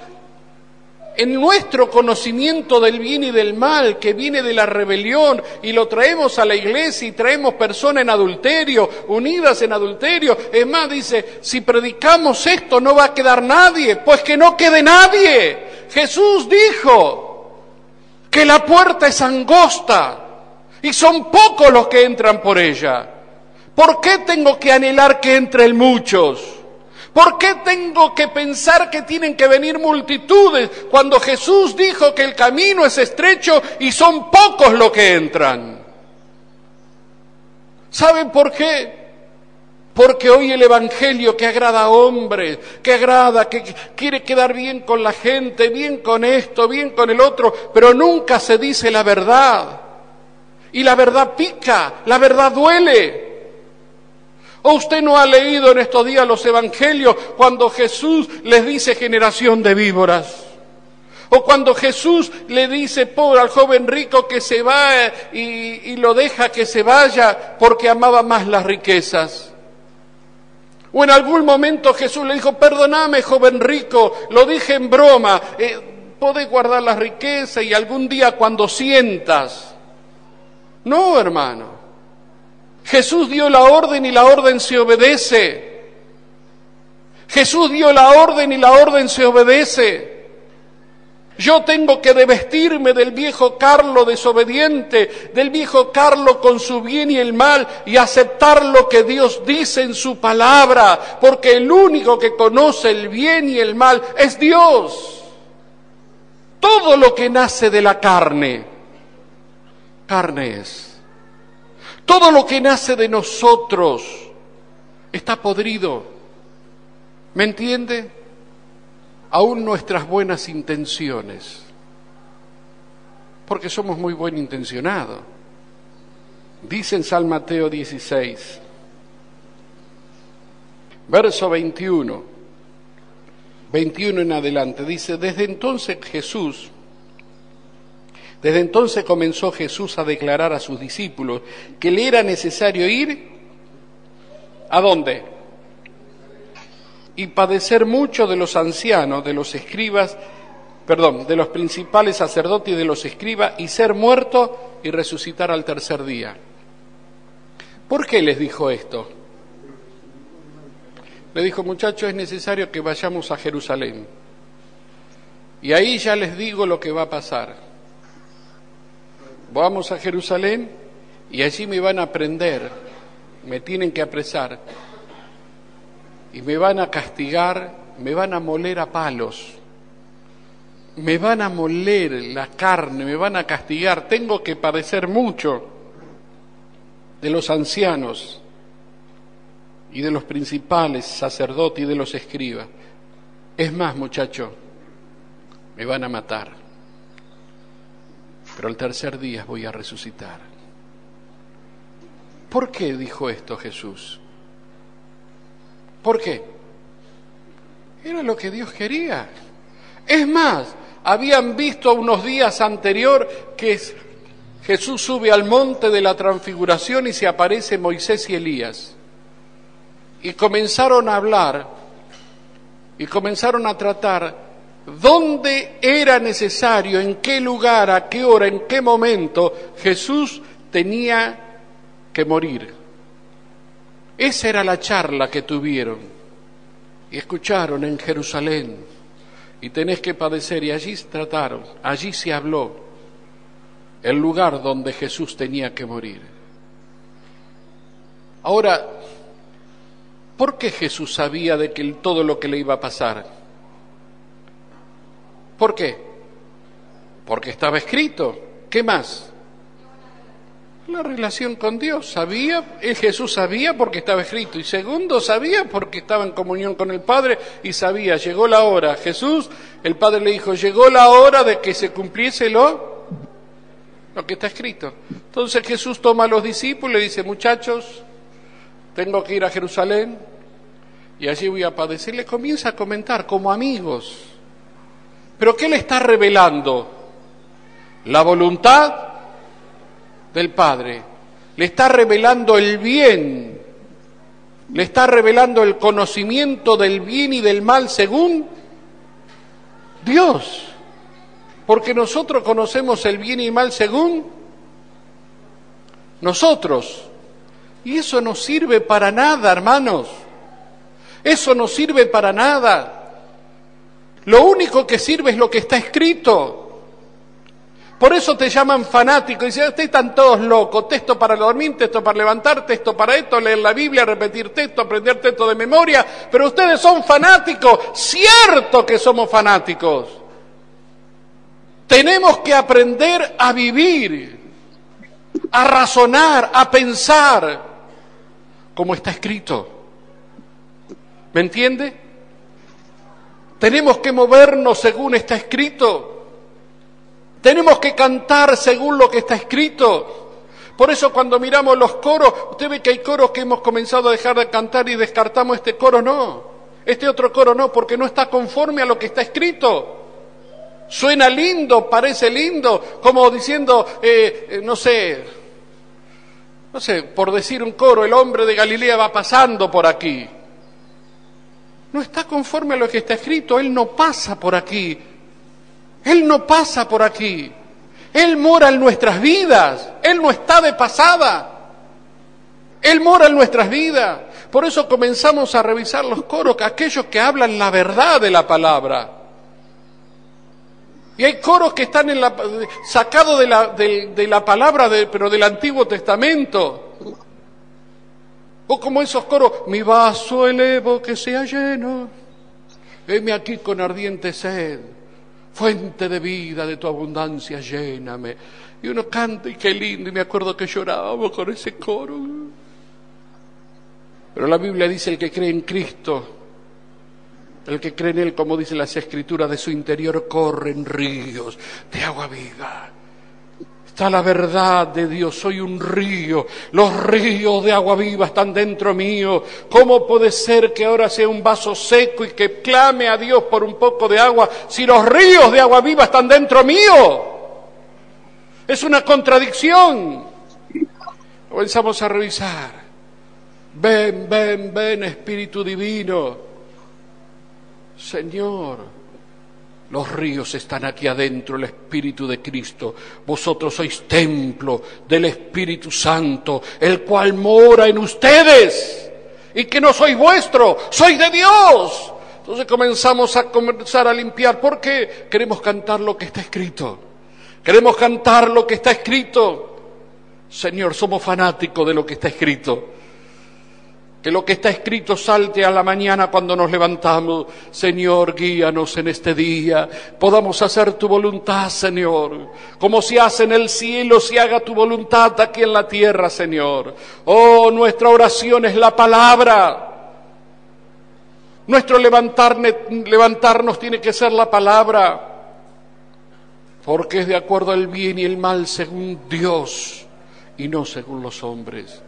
en nuestro conocimiento del bien y del mal, que viene de la rebelión, y lo traemos a la iglesia y traemos personas en adulterio, unidas en adulterio. Es más, dice, si predicamos esto no va a quedar nadie, pues que no quede nadie. Jesús dijo que la puerta es angosta y son pocos los que entran por ella. ¿Por qué tengo que anhelar que entren muchos? ¿Por qué tengo que pensar que tienen que venir multitudes cuando Jesús dijo que el camino es estrecho y son pocos los que entran? ¿Saben por qué? Porque hoy el evangelio que agrada a hombres, que quiere quedar bien con la gente, bien con esto, bien con el otro, pero nunca se dice la verdad. Y la verdad pica, la verdad duele. ¿O usted no ha leído en estos días los evangelios cuando Jesús les dice generación de víboras? O cuando Jesús le dice pobre al joven rico que se va y lo deja que se vaya porque amaba más las riquezas. O en algún momento Jesús le dijo, perdóname joven rico, lo dije en broma, podés guardar la riqueza y algún día cuando sientas. No, hermano. Jesús dio la orden y la orden se obedece. Jesús dio la orden y la orden se obedece. Yo tengo que desvestirme del viejo Carlos desobediente, del viejo Carlos con su bien y el mal, y aceptar lo que Dios dice en su palabra, porque el único que conoce el bien y el mal es Dios. Todo lo que nace de la carne, carne es. Todo lo que nace de nosotros está podrido. ¿Me entiende? Aún nuestras buenas intenciones, porque somos muy buen intencionados. Dice en San Mateo 16, verso 21 en adelante, dice, desde entonces comenzó Jesús a declarar a sus discípulos que le era necesario ir, ¿a dónde? Y padecer mucho de los ancianos, de los escribas, de los principales sacerdotes y de los escribas, y ser muerto y resucitar al tercer día. ¿Por qué les dijo esto? Le dijo, muchachos, es necesario que vayamos a Jerusalén. Y ahí ya les digo lo que va a pasar. Vamos a Jerusalén y allí me van a prender, me tienen que apresar. Y me van a castigar, me van a moler a palos, me van a moler la carne, me van a castigar, tengo que padecer mucho de los ancianos y de los principales sacerdotes y de los escribas. Es más, muchacho, me van a matar, pero el tercer día voy a resucitar. ¿Por qué dijo esto Jesús? ¿Por qué? Era lo que Dios quería. Es más, habían visto unos días anterior que Jesús sube al monte de la transfiguración y se aparece Moisés y Elías. Y comenzaron a hablar y comenzaron a tratar dónde era necesario, en qué lugar, a qué hora, en qué momento Jesús tenía que morir. Esa era la charla que tuvieron y escucharon en Jerusalén y tenés que padecer, y allí trataron, allí se habló el lugar donde Jesús tenía que morir. Ahora, ¿por qué Jesús sabía de que todo lo que le iba a pasar? ¿Por qué? Porque estaba escrito. ¿Qué más? La relación con Dios, sabía, Jesús sabía porque estaba escrito, y segundo, sabía porque estaba en comunión con el Padre y sabía, llegó la hora. Jesús, el Padre le dijo, llegó la hora de que se cumpliese lo que está escrito. Entonces Jesús toma a los discípulos y dice, muchachos, tengo que ir a Jerusalén y allí voy a padecer. Le comienza a comentar como amigos. ¿Pero qué le está revelando? La voluntad del Padre, le está revelando el bien, le está revelando el conocimiento del bien y del mal según Dios, porque nosotros conocemos el bien y el mal según nosotros, y eso no sirve para nada, hermanos, eso no sirve para nada. Lo único que sirve es lo que está escrito. Por eso te llaman fanático, y dicen, ustedes están todos locos, texto para dormir, texto para levantar, texto para esto, leer la Biblia, repetir texto, aprender texto de memoria, pero ustedes son fanáticos. Cierto que somos fanáticos. Tenemos que aprender a vivir, a razonar, a pensar, como está escrito. ¿Me entiende? Tenemos que movernos según está escrito. Tenemos que cantar según lo que está escrito, Por eso cuando miramos los coros, usted ve que hay coros que hemos comenzado a dejar de cantar y descartamos este coro, no. Este otro coro no, porque no está conforme a lo que está escrito. Suena lindo, parece lindo, como diciendo, no sé, por decir un coro, el hombre de Galilea va pasando por aquí. No está conforme a lo que está escrito, Él no pasa por aquí. Él no pasa por aquí. Él mora en nuestras vidas, Él no está de pasada. Él mora en nuestras vidas. Por eso comenzamos a revisar los coros, aquellos que hablan la verdad de la palabra. Y hay coros que están sacados de la palabra, pero del Antiguo Testamento. O como esos coros, mi vaso elevo que sea lleno, heme aquí con ardiente sed, fuente de vida de tu abundancia lléname. Y uno canta y qué lindo, y me acuerdo que llorábamos con ese coro. Pero la Biblia dice el que cree en Cristo, el que cree en Él, como dicen las Escrituras, de su interior corren ríos de agua viva. Está la verdad de Dios, soy un río, los ríos de agua viva están dentro mío. ¿Cómo puede ser que ahora sea un vaso seco y que clame a Dios por un poco de agua si los ríos de agua viva están dentro mío? Es una contradicción. Comenzamos a revisar. Ven, ven, ven, Espíritu Divino. Señor, los ríos están aquí adentro, el Espíritu de Cristo. Vosotros sois templo del Espíritu Santo, el cual mora en ustedes. Y que no sois vuestro, sois de Dios. Entonces comenzamos a limpiar, porque queremos cantar lo que está escrito. Queremos cantar lo que está escrito. Señor, somos fanáticos de lo que está escrito. Que lo que está escrito salte a la mañana cuando nos levantamos. Señor, guíanos en este día. Podamos hacer tu voluntad, Señor. Como se hace en el cielo, se haga tu voluntad aquí en la tierra, Señor. Oh, nuestra oración es la palabra. Nuestro levantarnos tiene que ser la palabra. Porque es de acuerdo al bien y el mal según Dios y no según los hombres.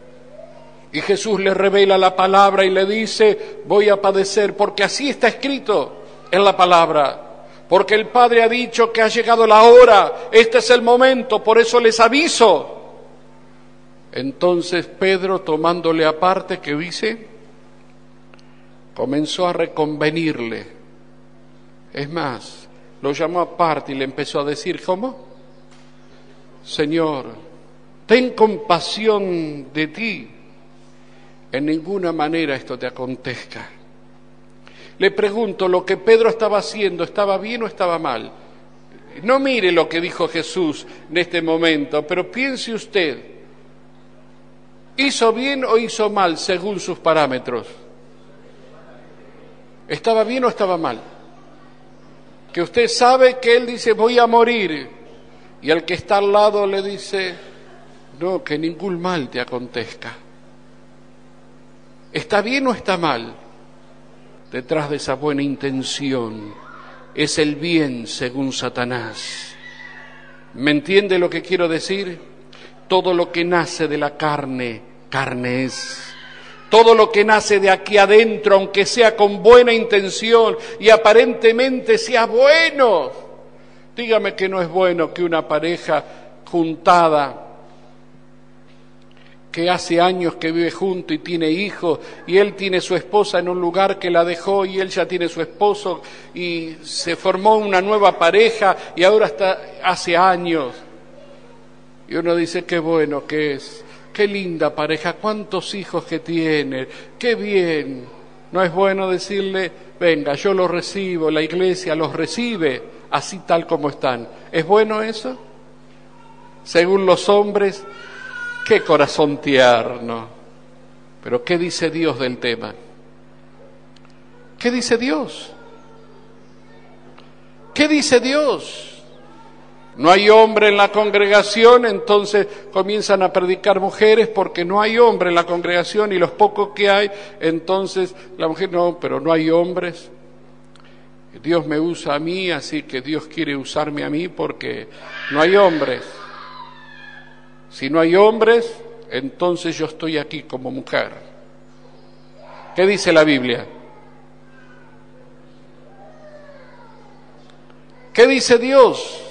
Y Jesús le revela la palabra y le dice, voy a padecer, porque así está escrito en la palabra. Porque el Padre ha dicho que ha llegado la hora, este es el momento, por eso les aviso. Entonces Pedro, tomándole aparte, ¿qué dice? Comenzó a reconvenirle. Es más, lo llamó aparte y le empezó a decir, ¿cómo? Señor, ten compasión de ti. En ninguna manera esto te acontezca. Le pregunto, ¿lo que Pedro estaba haciendo estaba bien o estaba mal? No mire lo que dijo Jesús en este momento, pero piense usted, ¿hizo bien o hizo mal según sus parámetros? ¿Estaba bien o estaba mal? Que usted sabe que él dice, voy a morir, y al que está al lado le dice, no, que ningún mal te acontezca. ¿Está bien o está mal? Detrás de esa buena intención es el bien según Satanás. ¿Me entiende lo que quiero decir? Todo lo que nace de la carne, carne es. Todo lo que nace de aquí adentro, aunque sea con buena intención y aparentemente sea bueno. Dígame que no es bueno que una pareja juntada, que hace años que vive junto y tiene hijos, y él tiene su esposa en un lugar que la dejó y él ya tiene su esposo y se formó una nueva pareja y ahora está hace años. Y uno dice, qué bueno que es, qué linda pareja, cuántos hijos que tiene, qué bien. No es bueno decirle, venga, yo los recibo, la iglesia los recibe, así tal como están. ¿Es bueno eso? Según los hombres, qué corazón tierno. Pero ¿qué dice Dios del tema? ¿Qué dice Dios? ¿Qué dice Dios? No hay hombre en la congregación, entonces comienzan a predicar mujeres porque no hay hombre en la congregación y los pocos que hay, entonces la mujer no, pero no hay hombres. Dios me usa a mí, así que Dios quiere usarme a mí porque no hay hombres. Si no hay hombres, entonces yo estoy aquí como mujer. ¿Qué dice la Biblia? ¿Qué dice Dios?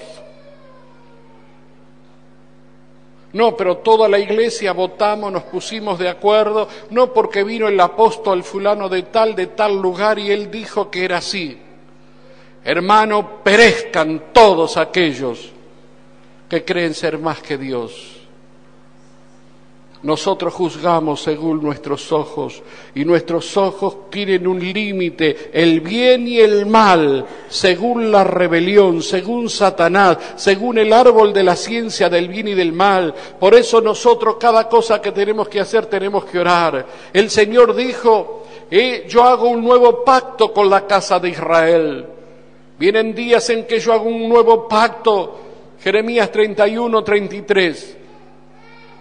No, pero toda la iglesia votamos, nos pusimos de acuerdo, no porque vino el apóstol fulano de tal lugar y él dijo que era así. Hermano, perezcan todos aquellos que creen ser más que Dios. Nosotros juzgamos según nuestros ojos, y nuestros ojos tienen un límite, el bien y el mal, según la rebelión, según Satanás, según el árbol de la ciencia del bien y del mal. Por eso nosotros cada cosa que tenemos que hacer tenemos que orar. El Señor dijo, yo hago un nuevo pacto con la casa de Israel. Vienen días en que yo hago un nuevo pacto, Jeremías 31, 33.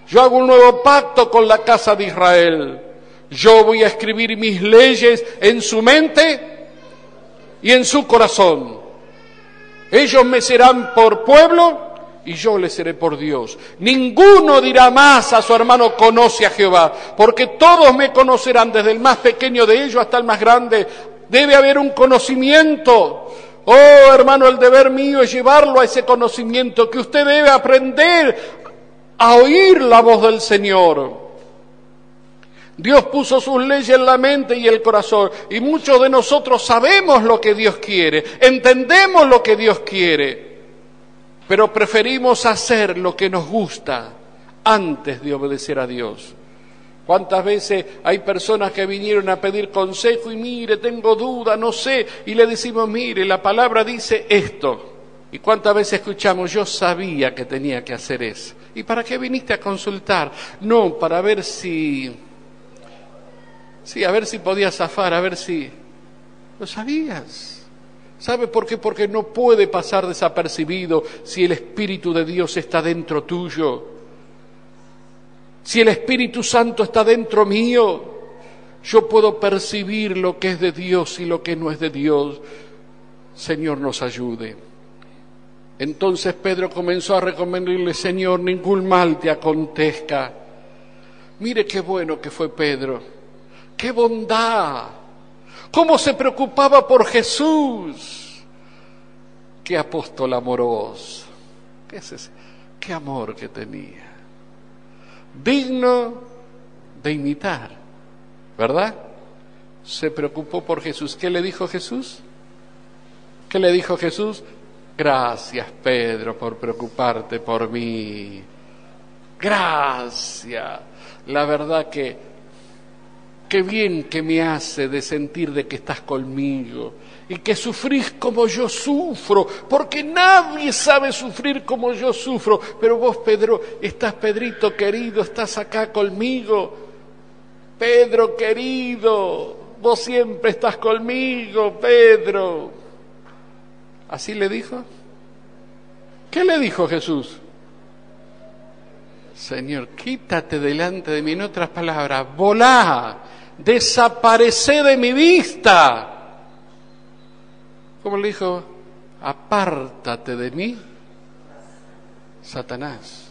Yo hago un nuevo pacto con la casa de Israel. Yo voy a escribir mis leyes en su mente y en su corazón. Ellos me serán por pueblo y yo les seré por Dios. Ninguno dirá más a su hermano, conoce a Jehová, porque todos me conocerán, desde el más pequeño de ellos hasta el más grande. Debe haber un conocimiento. Oh, hermano, el deber mío es llevarlo a ese conocimiento, que usted debe aprender a oír la voz del Señor. Dios puso sus leyes en la mente y el corazón, y muchos de nosotros sabemos lo que Dios quiere, entendemos lo que Dios quiere, pero preferimos hacer lo que nos gusta antes de obedecer a Dios. ¿Cuántas veces hay personas que vinieron a pedir consejo y mire, tengo duda, no sé, y le decimos, mire, la palabra dice esto? ¿Y cuántas veces escuchamos, yo sabía que tenía que hacer eso? ¿Y para qué viniste a consultar? No, para ver si a ver si podías zafar, a ver si... Lo sabías. ¿Sabe por qué? Porque no puede pasar desapercibido si el Espíritu de Dios está dentro tuyo. Si el Espíritu Santo está dentro mío, yo puedo percibir lo que es de Dios y lo que no es de Dios. Señor, nos ayude. Entonces Pedro comenzó a recomendarle, Señor, ningún mal te acontezca. Mire qué bueno que fue Pedro, qué bondad, cómo se preocupaba por Jesús, qué apóstol amoroso, qué amor que tenía, digno de imitar, ¿verdad? Se preocupó por Jesús. ¿Qué le dijo Jesús? ¿Qué le dijo Jesús? Gracias, Pedro, por preocuparte por mí. Gracias. La verdad que qué bien que me hace de sentir de que estás conmigo y que sufrís como yo sufro, porque nadie sabe sufrir como yo sufro. Pero vos, Pedro, estás, Pedrito querido, estás acá conmigo. Pedro querido, vos siempre estás conmigo, Pedro. ¿Así le dijo? ¿Qué le dijo Jesús? Señor, quítate delante de mí. En otras palabras, volá, desaparece de mi vista. ¿Cómo le dijo? Apártate de mí, Satanás.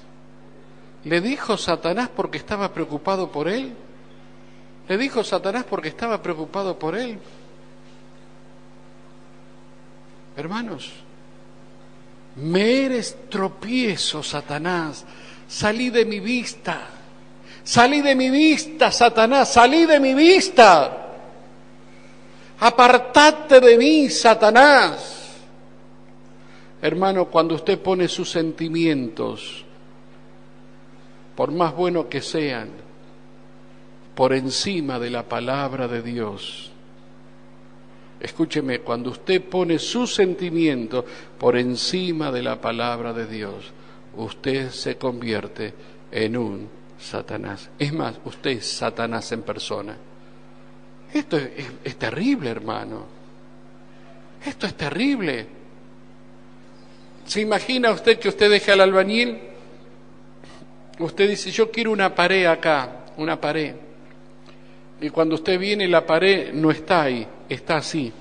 ¿Le dijo Satanás porque estaba preocupado por él? ¿Le dijo Satanás porque estaba preocupado por él? Hermanos, me eres tropiezo, Satanás. Salí de mi vista. Salí de mi vista, Satanás. Salí de mi vista. Apartate de mí, Satanás. Hermano, cuando usted pone sus sentimientos, por más buenos que sean, por encima de la palabra de Dios, escúcheme, cuando usted pone sus sentimientos por encima de la palabra de Dios, usted se convierte en un Satanás. Es más, usted es Satanás en persona. Esto es terrible, hermano. Esto es terrible. ¿Se imagina usted que usted deje al albañil? Usted dice, yo quiero una pared acá, una pared. Y cuando usted viene, la pared no está ahí, está así.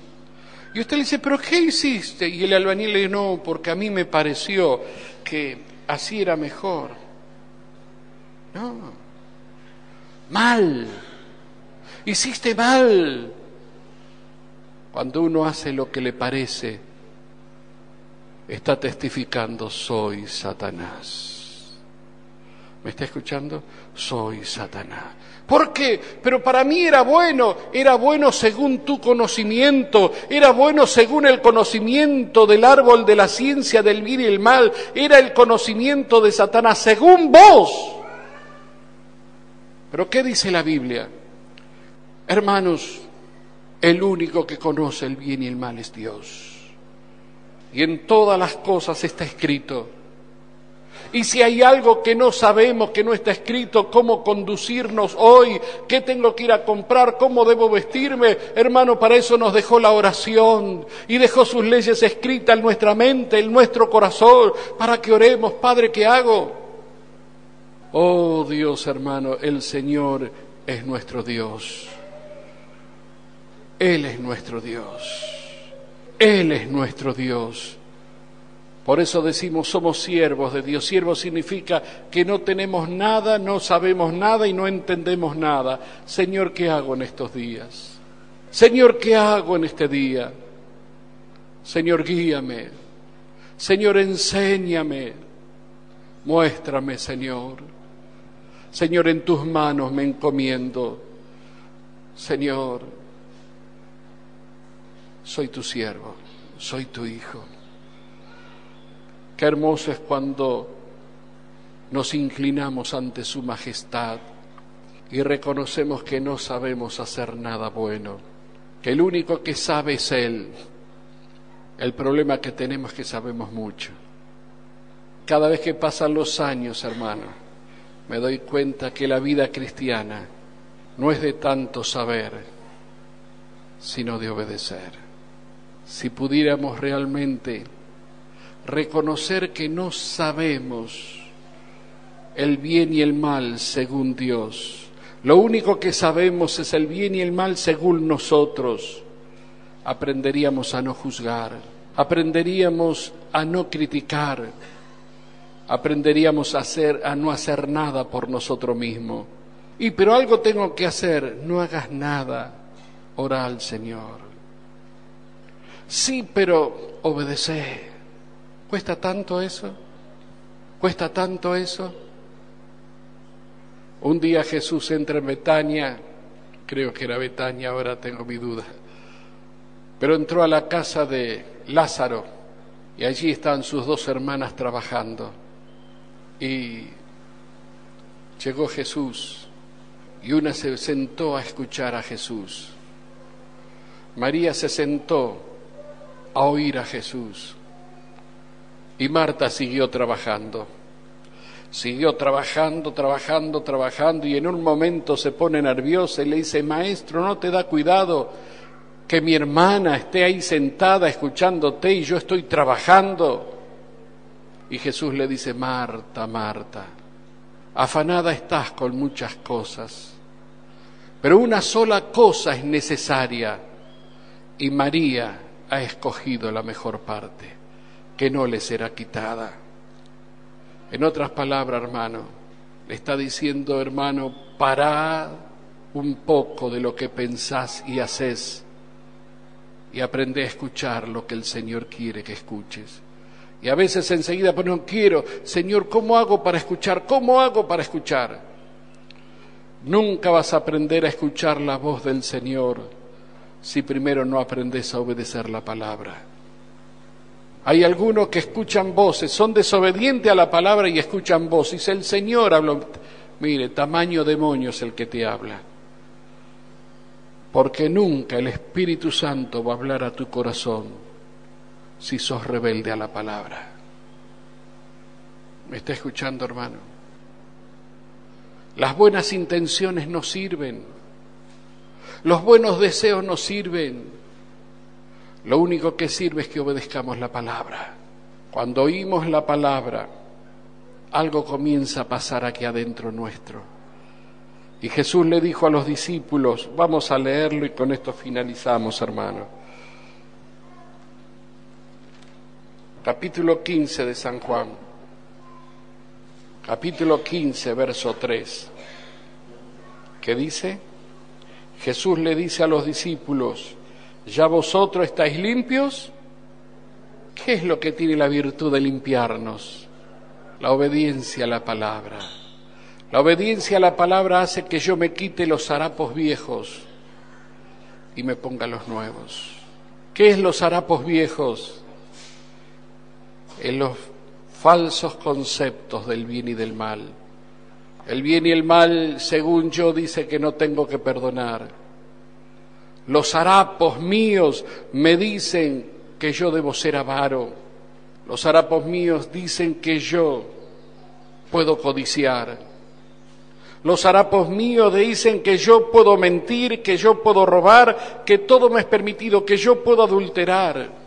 Y usted le dice, ¿pero qué hiciste? Y el albañil le dice, no, porque a mí me pareció que así era mejor. No. Mal. Hiciste mal. Cuando uno hace lo que le parece, está testificando: soy Satanás. ¿Me está escuchando? Soy Satanás. ¿Por qué? Pero para mí era bueno según tu conocimiento, era bueno según el conocimiento del árbol de la ciencia del bien y el mal, era el conocimiento de Satanás, según vos. ¿Pero qué dice la Biblia? Hermanos, el único que conoce el bien y el mal es Dios. Y en todas las cosas está escrito. Y si hay algo que no sabemos, que no está escrito, cómo conducirnos hoy, qué tengo que ir a comprar, cómo debo vestirme, hermano, para eso nos dejó la oración y dejó sus leyes escritas en nuestra mente, en nuestro corazón, para que oremos: Padre, ¿qué hago? Oh Dios, hermano, el Señor es nuestro Dios. Él es nuestro Dios. Él es nuestro Dios. Por eso decimos: somos siervos de Dios. Siervo significa que no tenemos nada, no sabemos nada y no entendemos nada. Señor, ¿qué hago en estos días? Señor, ¿qué hago en este día? Señor, guíame. Señor, enséñame. Muéstrame, Señor. Señor, en tus manos me encomiendo. Señor, soy tu siervo, soy tu hijo. Qué hermoso es cuando nos inclinamos ante su majestad y reconocemos que no sabemos hacer nada bueno, que el único que sabe es Él. El problema que tenemos es que sabemos mucho. Cada vez que pasan los años, hermano, me doy cuenta que la vida cristiana no es de tanto saber, sino de obedecer. Si pudiéramos realmente reconocer que no sabemos el bien y el mal según Dios, lo único que sabemos es el bien y el mal según nosotros, aprenderíamos a no juzgar, aprenderíamos a no criticar, aprenderíamos a no hacer nada por nosotros mismos. Pero algo tengo que hacer: no hagas nada, ora al Señor. Sí, pero obedece. ¿Cuesta tanto eso? ¿Cuesta tanto eso? Un día Jesús entra en Betania, creo que era Betania, ahora tengo mi duda, pero entró a la casa de Lázaro y allí estaban sus dos hermanas trabajando. Y llegó Jesús y una se sentó a escuchar a Jesús. María se sentó a oír a Jesús. Y Marta siguió trabajando, y en un momento se pone nerviosa y le dice: Maestro, ¿no te da cuidado que mi hermana esté ahí sentada escuchándote y yo estoy trabajando? Y Jesús le dice: Marta, Marta, afanada estás con muchas cosas, pero una sola cosa es necesaria, y María ha escogido la mejor parte, que no le será quitada. En otras palabras, hermano, le está diciendo: hermano, pará un poco de lo que pensás y hacés y aprende a escuchar lo que el Señor quiere que escuches. Y a veces enseguida, pues no quiero, Señor, ¿cómo hago para escuchar? ¿Cómo hago para escuchar? Nunca vas a aprender a escuchar la voz del Señor si primero no aprendes a obedecer la palabra. Hay algunos que escuchan voces, son desobedientes a la palabra y escuchan voces. Dice: el Señor habló. Mire, tamaño demonio es el que te habla. Porque nunca el Espíritu Santo va a hablar a tu corazón si sos rebelde a la palabra. ¿Me está escuchando, hermano? Las buenas intenciones no sirven. Los buenos deseos no sirven. Lo único que sirve es que obedezcamos la palabra. Cuando oímos la palabra, algo comienza a pasar aquí adentro nuestro. Y Jesús le dijo a los discípulos, vamos a leerlo y con esto finalizamos, hermano. Capítulo 15 de San Juan. capítulo 15, verso 3. ¿Qué dice? Jesús le dice a los discípulos: ¿ya vosotros estáis limpios? ¿Qué es lo que tiene la virtud de limpiarnos? La obediencia a la palabra. La obediencia a la palabra hace que yo me quite los harapos viejos y me ponga los nuevos. ¿Qué es los harapos viejos? En los falsos conceptos del bien y del mal. El bien y el mal, según yo, dice que no tengo que perdonar. Los harapos míos me dicen que yo debo ser avaro. Los harapos míos dicen que yo puedo codiciar. Los harapos míos dicen que yo puedo mentir, que yo puedo robar, que todo me es permitido, que yo puedo adulterar.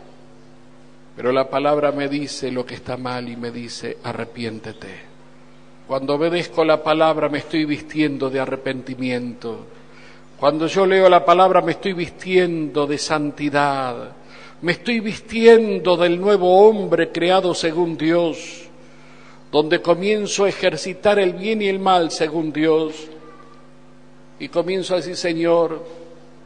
Pero la palabra me dice lo que está mal y me dice: arrepiéntete. Cuando obedezco la palabra me estoy vistiendo de arrepentimiento. Cuando yo leo la palabra me estoy vistiendo de santidad. Me estoy vistiendo del nuevo hombre creado según Dios, donde comienzo a ejercitar el bien y el mal según Dios. Y comienzo a decir: Señor,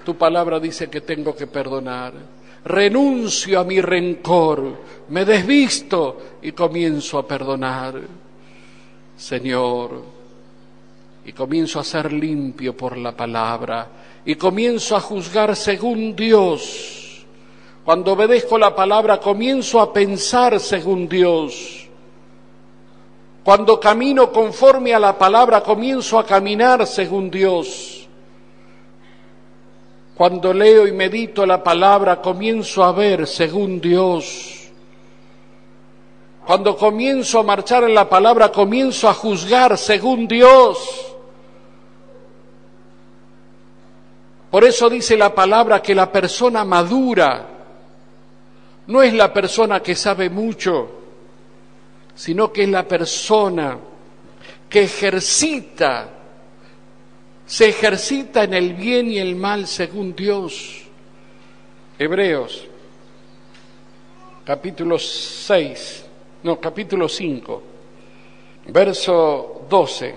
tu palabra dice que tengo que perdonar. Renuncio a mi rencor, me desvisto y comienzo a perdonar, Señor, y comienzo a ser limpio por la palabra, y comienzo a juzgar según Dios. Cuando obedezco la palabra, comienzo a pensar según Dios. Cuando camino conforme a la palabra, comienzo a caminar según Dios. Cuando leo y medito la palabra, comienzo a ver según Dios. Cuando comienzo a marchar en la palabra, comienzo a juzgar según Dios. Por eso dice la palabra que la persona madura no es la persona que sabe mucho, sino que es la persona que se ejercita en el bien y el mal según Dios. Hebreos, capítulo 5, verso 12.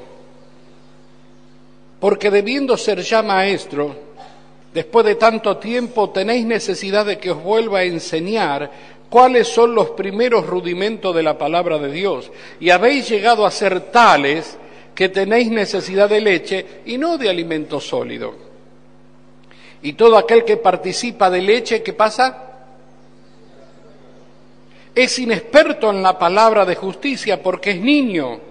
Porque debiendo ser ya maestro, después de tanto tiempo tenéis necesidad de que os vuelva a enseñar cuáles son los primeros rudimentos de la palabra de Dios, y habéis llegado a ser tales que tenéis necesidad de leche y no de alimento sólido. Y todo aquel que participa de leche, ¿qué pasa? Es inexperto en la palabra de justicia porque es niño.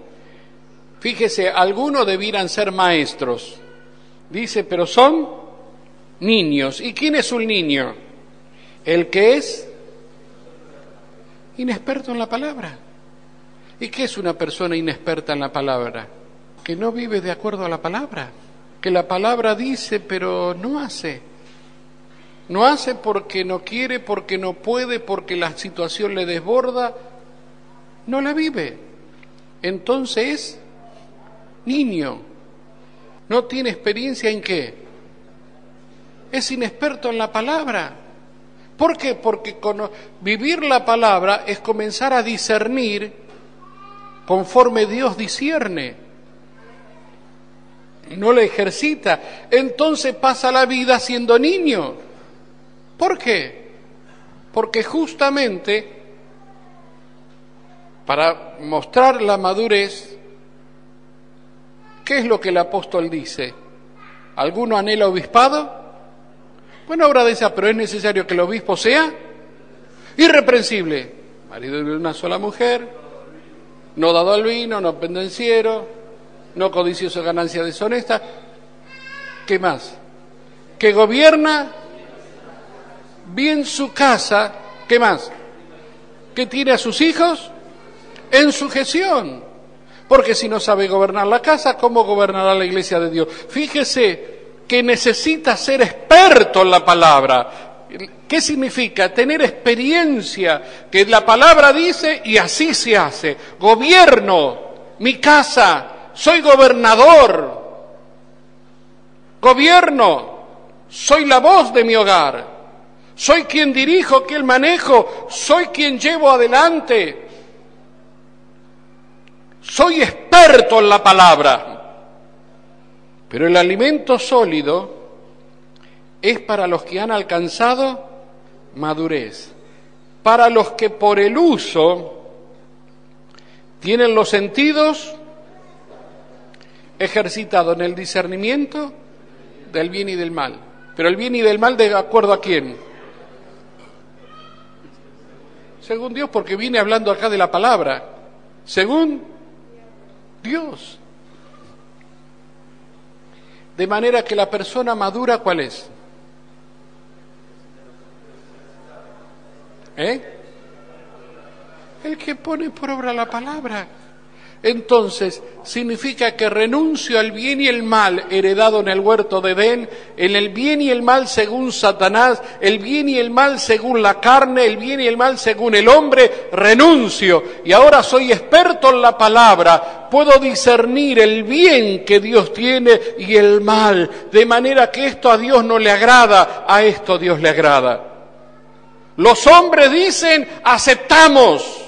Fíjese, algunos debieran ser maestros. Dice, pero son niños. ¿Y quién es un niño? El que es inexperto en la palabra. ¿Y qué es una persona inexperta en la palabra? Que no vive de acuerdo a la palabra, que la palabra dice pero no hace. No hace porque no quiere, porque no puede, porque la situación le desborda, no la vive. Entonces, niño, no tiene experiencia en qué. Es inexperto en la palabra. ¿Por qué? Porque vivir la palabra es comenzar a discernir conforme Dios discierne. No la ejercita, entonces pasa la vida siendo niño. ¿Por qué? Porque justamente para mostrar la madurez, ¿qué es lo que el apóstol dice? ¿Alguno anhela obispado? Bueno, ahora dice, pero es necesario que el obispo sea irreprensible, marido de una sola mujer, no dado al vino, no pendenciero, no codicioso de ganancia deshonesta. ¿Qué más? Que gobierna bien su casa. ¿Qué más? Que tiene a sus hijos en sujeción. Porque si no sabe gobernar la casa, ¿cómo gobernará la iglesia de Dios? Fíjese que necesita ser experto en la palabra. ¿Qué significa? Tener experiencia, que la palabra dice y así se hace. Gobierno mi casa. Soy gobernador, gobierno, soy la voz de mi hogar, soy quien dirijo, quien manejo, soy quien llevo adelante, soy experto en la palabra. Pero el alimento sólido es para los que han alcanzado madurez, para los que por el uso tienen los sentidos ejercitados en el discernimiento del bien y del mal. Pero el bien y del mal, ¿de acuerdo a quién? Según Dios, porque viene hablando acá de la palabra. Según Dios. De manera que la persona madura, ¿cuál es? El que pone por obra la palabra. Entonces, significa que renuncio al bien y el mal heredado en el huerto de Edén, en el bien y el mal según Satanás, el bien y el mal según la carne, el bien y el mal según el hombre, renuncio. Y ahora soy experto en la palabra, puedo discernir el bien que Dios tiene y el mal, de manera que esto a Dios no le agrada, a esto Dios le agrada. Los hombres dicen, aceptamos.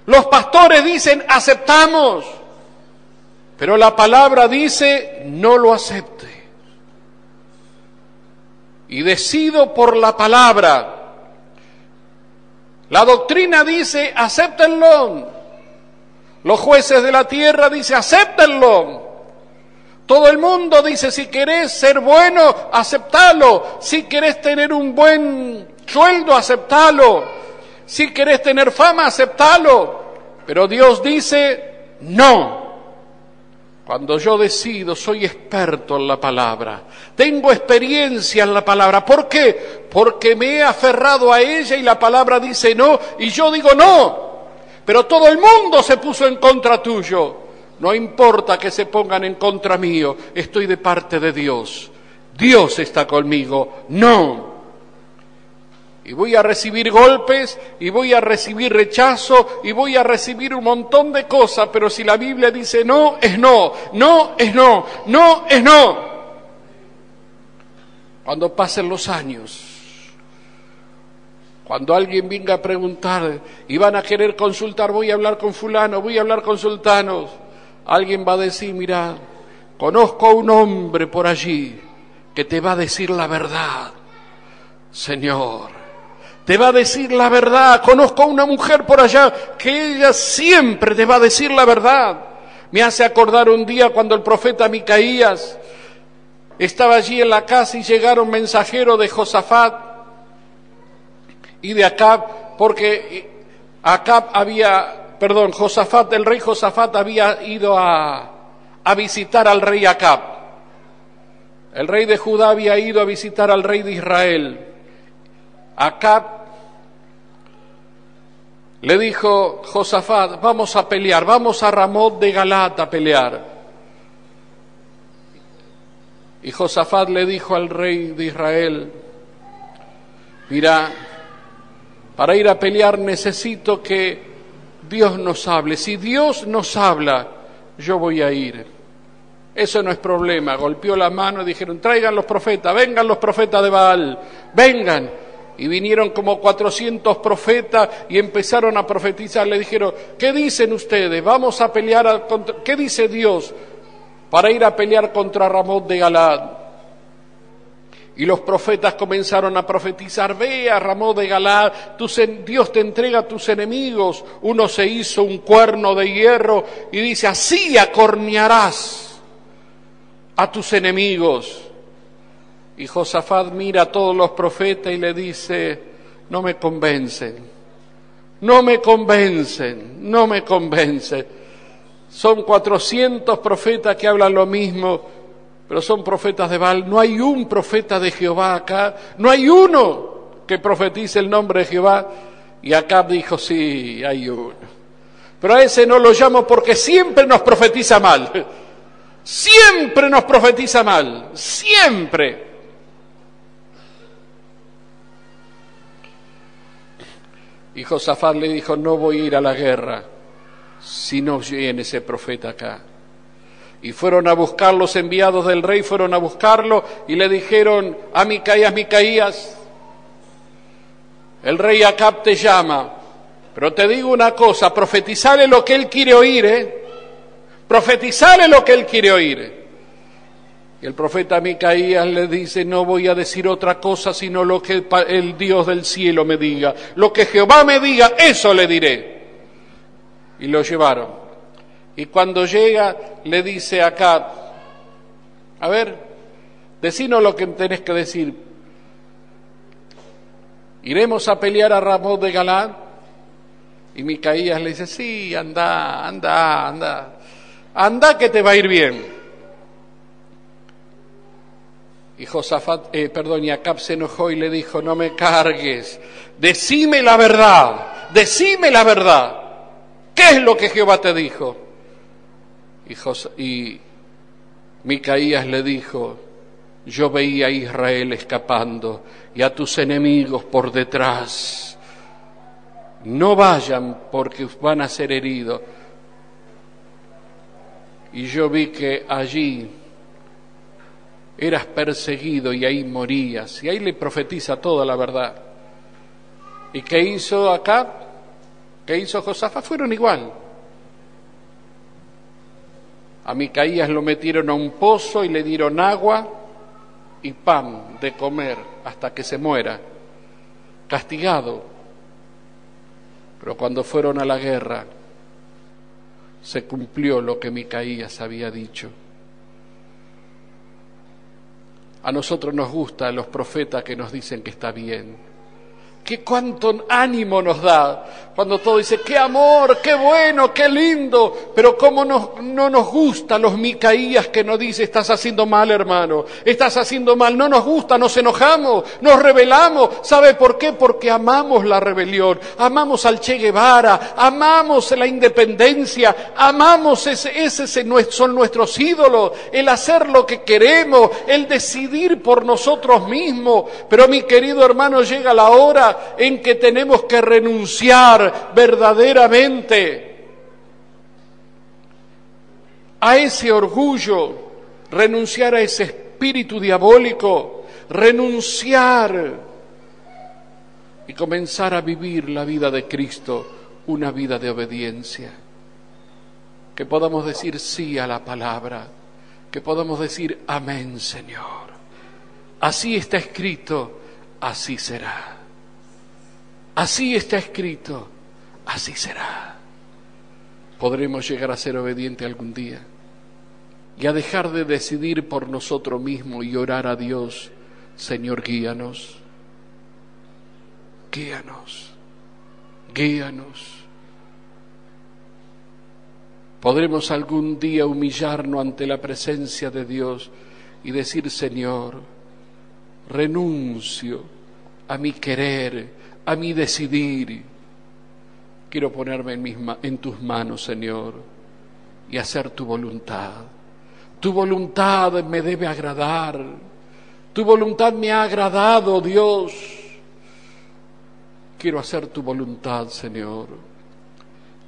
Los pastores dicen, aceptamos. Pero la palabra dice, no lo acepte. Y decido por la palabra. La doctrina dice, acéptenlo. Los jueces de la tierra dicen, acéptenlo. Todo el mundo dice, si querés ser bueno, aceptalo. Si querés tener un buen sueldo, aceptalo. Si querés tener fama, aceptalo. Pero Dios dice, no. Cuando yo decido, soy experto en la palabra. Tengo experiencia en la palabra. ¿Por qué? Porque me he aferrado a ella y la palabra dice no, y yo digo no. Pero todo el mundo se puso en contra tuyo. No importa que se pongan en contra mío, estoy de parte de Dios. Dios está conmigo. No. Y voy a recibir golpes, y voy a recibir rechazo, y voy a recibir un montón de cosas, pero si la Biblia dice no, es no, no es no, no es no. Cuando pasen los años, cuando alguien venga a preguntar, y van a querer consultar, voy a hablar con fulano, voy a hablar con sultanos, alguien va a decir, mira, conozco a un hombre por allí, que te va a decir la verdad, Señor. Te va a decir la verdad. Conozco a una mujer por allá que ella siempre te va a decir la verdad. Me hace acordar un día cuando el profeta Micaías estaba allí en la casa y llegaron mensajeros de Josafat y de Acab, porque Josafat, el rey Josafat había ido a visitar al rey Acab. El rey de Judá había ido a visitar al rey de Israel. Acab le dijo, Josafat, vamos a pelear, vamos a Ramot de Galat a pelear. Y Josafat le dijo al rey de Israel, mira, para ir a pelear necesito que Dios nos hable. Si Dios nos habla, yo voy a ir. Eso no es problema. Golpeó la mano y dijeron, traigan los profetas, vengan los profetas de Baal, vengan. Y vinieron como 400 profetas y empezaron a profetizar. Le dijeron, ¿qué dicen ustedes? Vamos a pelear contra... ¿Qué dice Dios para ir a pelear contra Ramot de Galad? Y los profetas comenzaron a profetizar, ve a Ramot de Galad, Dios te entrega a tus enemigos. Uno se hizo un cuerno de hierro y dice, así acornearás a tus enemigos. Y Josafat mira a todos los profetas y le dice, no me convencen, no me convencen, no me convencen. Son 400 profetas que hablan lo mismo, pero son profetas de Baal. No hay un profeta de Jehová acá, no hay uno que profetice el nombre de Jehová. Y Acab dijo, sí, hay uno. Pero a ese no lo llamo porque siempre nos profetiza mal. Siempre nos profetiza mal, siempre. Y Josafat le dijo, no voy a ir a la guerra si no viene ese profeta acá. Y fueron a buscar los enviados del rey, fueron a buscarlo y le dijeron, a Micaías, Micaías, el rey Acab te llama. Pero te digo una cosa, profetizale lo que él quiere oír, profetizale lo que él quiere oír. Y el profeta Micaías le dice, no voy a decir otra cosa sino lo que el Dios del cielo me diga. Lo que Jehová me diga, eso le diré. Y lo llevaron. Y cuando llega, le dice acá, a ver, decinos lo que tenés que decir. ¿Iremos a pelear a Ramot de Galaad? Y Micaías le dice, sí, anda que te va a ir bien. Y Acab se enojó y le dijo, no me cargues, decime la verdad, ¿qué es lo que Jehová te dijo? Y Micaías le dijo, yo veía a Israel escapando y a tus enemigos por detrás, no vayan porque van a ser heridos. Y yo vi que allí eras perseguido y ahí morías. Y ahí le profetiza toda la verdad. ¿Y qué hizo Acab? ¿Qué hizo Josafat? Fueron igual. A Micaías lo metieron a un pozo y le dieron agua y pan de comer hasta que se muera, castigado. Pero cuando fueron a la guerra, se cumplió lo que Micaías había dicho. A nosotros nos gustan los profetas que nos dicen que está bien. ¡Qué cuánto ánimo nos da! Cuando todo dice, ¡qué amor, qué bueno, qué lindo! Pero cómo no nos gustan los Micaías que nos dice, estás haciendo mal, hermano, estás haciendo mal. No nos gusta, nos enojamos, nos rebelamos. ¿Sabe por qué? Porque amamos la rebelión, amamos al Che Guevara, amamos la independencia, amamos son nuestros ídolos, el hacer lo que queremos, el decidir por nosotros mismos. Pero mi querido hermano, llega la hora en que tenemos que renunciar verdaderamente a ese orgullo, renunciar a ese espíritu diabólico, renunciar y comenzar a vivir la vida de Cristo, una vida de obediencia. Que podamos decir sí a la palabra, que podamos decir amén, Señor. Así está escrito, así será. Así está escrito, así será. Podremos llegar a ser obedientes algún día y a dejar de decidir por nosotros mismos y orar a Dios, Señor, guíanos, guíanos, guíanos. Podremos algún día humillarnos ante la presencia de Dios y decir, Señor, renuncio a mi querer, a mi decidir. Quiero ponerme en tus manos, Señor, y hacer tu voluntad. Tu voluntad me debe agradar. Tu voluntad me ha agradado, Dios. Quiero hacer tu voluntad, Señor.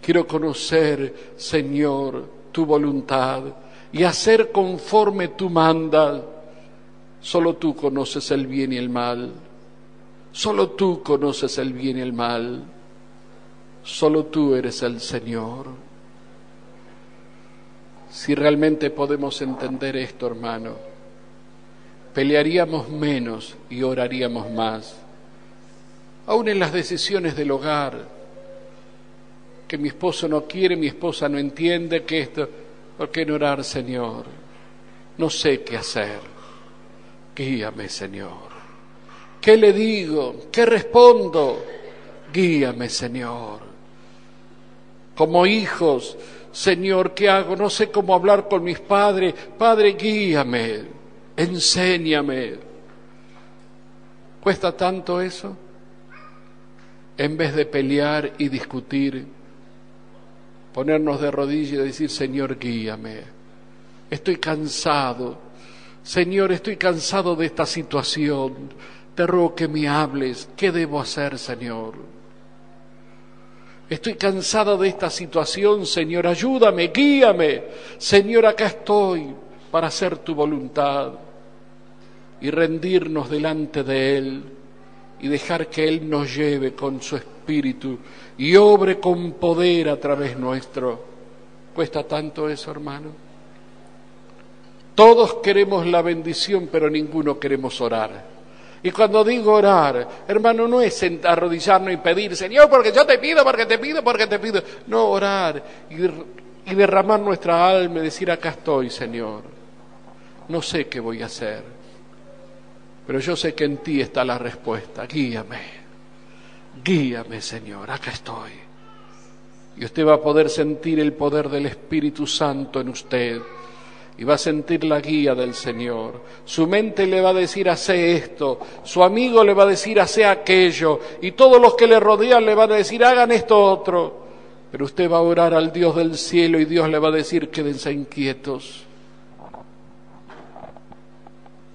Quiero conocer, Señor, tu voluntad y hacer conforme tú mandas. Solo tú conoces el bien y el mal. Solo tú conoces el bien y el mal. Solo tú eres el Señor. Si realmente podemos entender esto, hermano, pelearíamos menos y oraríamos más. Aún en las decisiones del hogar, que mi esposo no quiere, mi esposa no entiende, que esto, ¿por qué no orar, Señor? No sé qué hacer. Guíame, Señor. ¿Qué le digo? ¿Qué respondo? Guíame, Señor. Como hijos, Señor, ¿qué hago? No sé cómo hablar con mis padres. Padre, guíame, enséñame. ¿Cuesta tanto eso? En vez de pelear y discutir, ponernos de rodillas y decir, Señor, guíame. Estoy cansado. Señor, estoy cansado de esta situación. Te ruego que me hables. ¿Qué debo hacer, Señor? Estoy cansado de esta situación, Señor. Ayúdame, guíame. Señor, acá estoy para hacer tu voluntad y rendirnos delante de Él y dejar que Él nos lleve con su Espíritu y obre con poder a través nuestro. ¿Cuesta tanto eso, hermano? Todos queremos la bendición, pero ninguno queremos orar. Y cuando digo orar, hermano, no es arrodillarnos y pedir, Señor, porque yo te pido, porque te pido, porque te pido. No, orar y derramar nuestra alma y decir, acá estoy, Señor. No sé qué voy a hacer, pero yo sé que en ti está la respuesta. Guíame, guíame, Señor, acá estoy. Y usted va a poder sentir el poder del Espíritu Santo en usted. Y va a sentir la guía del Señor. Su mente le va a decir, hace esto. Su amigo le va a decir, hace aquello. Y todos los que le rodean le van a decir, hagan esto otro. Pero usted va a orar al Dios del cielo y Dios le va a decir, quédense inquietos.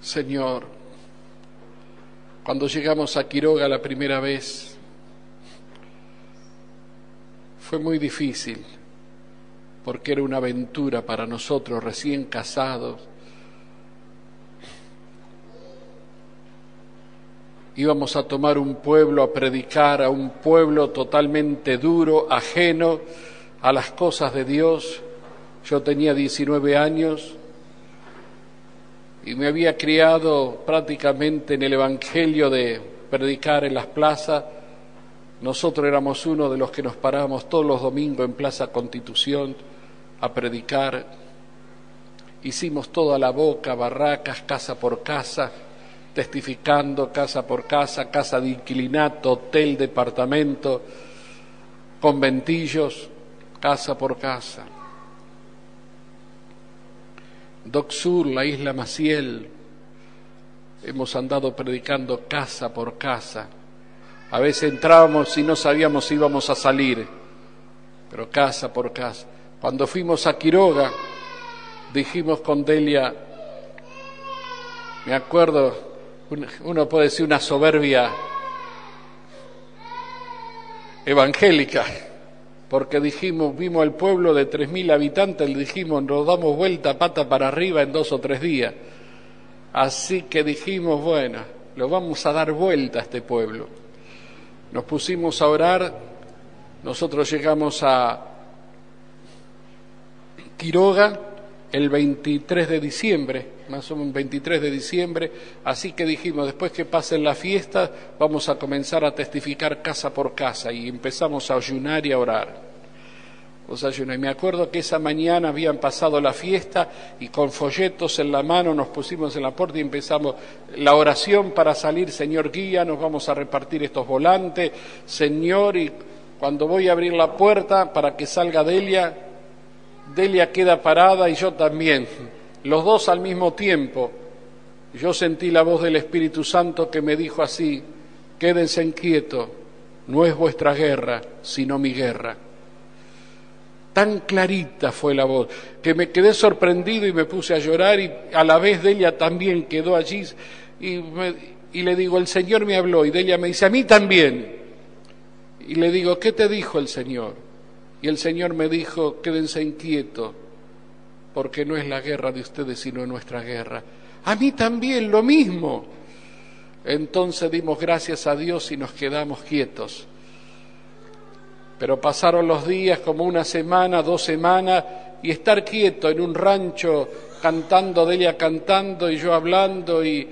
Señor, cuando llegamos a Quiroga la primera vez, fue muy difícil. Porque era una aventura para nosotros recién casados. Íbamos a tomar un pueblo, a predicar a un pueblo totalmente duro, ajeno a las cosas de Dios. Yo tenía 19 años y me había criado prácticamente en el Evangelio de predicar en las plazas. Nosotros éramos uno de los que nos parábamos todos los domingos en Plaza Constitución a predicar. Hicimos toda la boca, barracas, casa por casa, testificando casa por casa, casa de inquilinato, hotel, departamento, conventillos, casa por casa. Dock Sur, la isla Maciel, hemos andado predicando casa por casa. A veces entrábamos y no sabíamos si íbamos a salir, pero casa por casa. Cuando fuimos a Quiroga, dijimos con Delia, me acuerdo, uno puede decir una soberbia evangélica, porque dijimos, vimos el pueblo de 3.000 habitantes, le dijimos, nos damos vuelta pata para arriba en 2 o 3 días. Así que dijimos, bueno, lo vamos a dar vuelta a este pueblo. Nos pusimos a orar, nosotros llegamos a Quiroga el 23 de diciembre, más o menos 23 de diciembre, así que dijimos, después que pasen la fiesta, vamos a comenzar a testificar casa por casa, y empezamos a ayunar y a orar. Y me acuerdo que esa mañana habían pasado la fiesta y con folletos en la mano nos pusimos en la puerta y empezamos la oración para salir. Señor, guía, nos vamos a repartir estos volantes, Señor, y cuando voy a abrir la puerta para que salga Delia queda parada y yo también, los dos al mismo tiempo. Yo sentí la voz del Espíritu Santo que me dijo así, quédense inquietos, no es vuestra guerra, sino mi guerra. Tan clarita fue la voz, que me quedé sorprendido y me puse a llorar, y a la vez Delia también quedó allí, y le digo, el Señor me habló, y Delia me dice, a mí también. Y le digo, ¿qué te dijo el Señor? Y el Señor me dijo, quédense inquietos, porque no es la guerra de ustedes, sino nuestra guerra. A mí también, lo mismo. Entonces dimos gracias a Dios y nos quedamos quietos. Pero pasaron los días, como 1 semana, 2 semanas, y estar quieto en un rancho, cantando, Delia cantando y yo hablando, y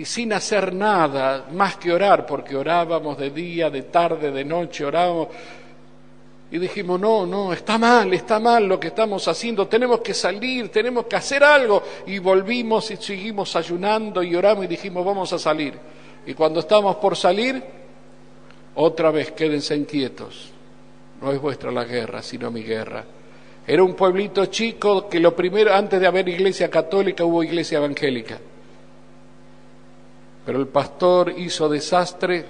sin hacer nada, más que orar, porque orábamos de día, de tarde, de noche, orábamos. Y dijimos, no, está mal lo que estamos haciendo, tenemos que salir, tenemos que hacer algo. Y volvimos y seguimos ayunando y oramos y dijimos, vamos a salir. Y cuando estábamos por salir, otra vez, quédense inquietos. No es vuestra la guerra, sino mi guerra. Era un pueblito chico que lo primero, antes de haber iglesia católica, hubo iglesia evangélica. Pero el pastor hizo desastre,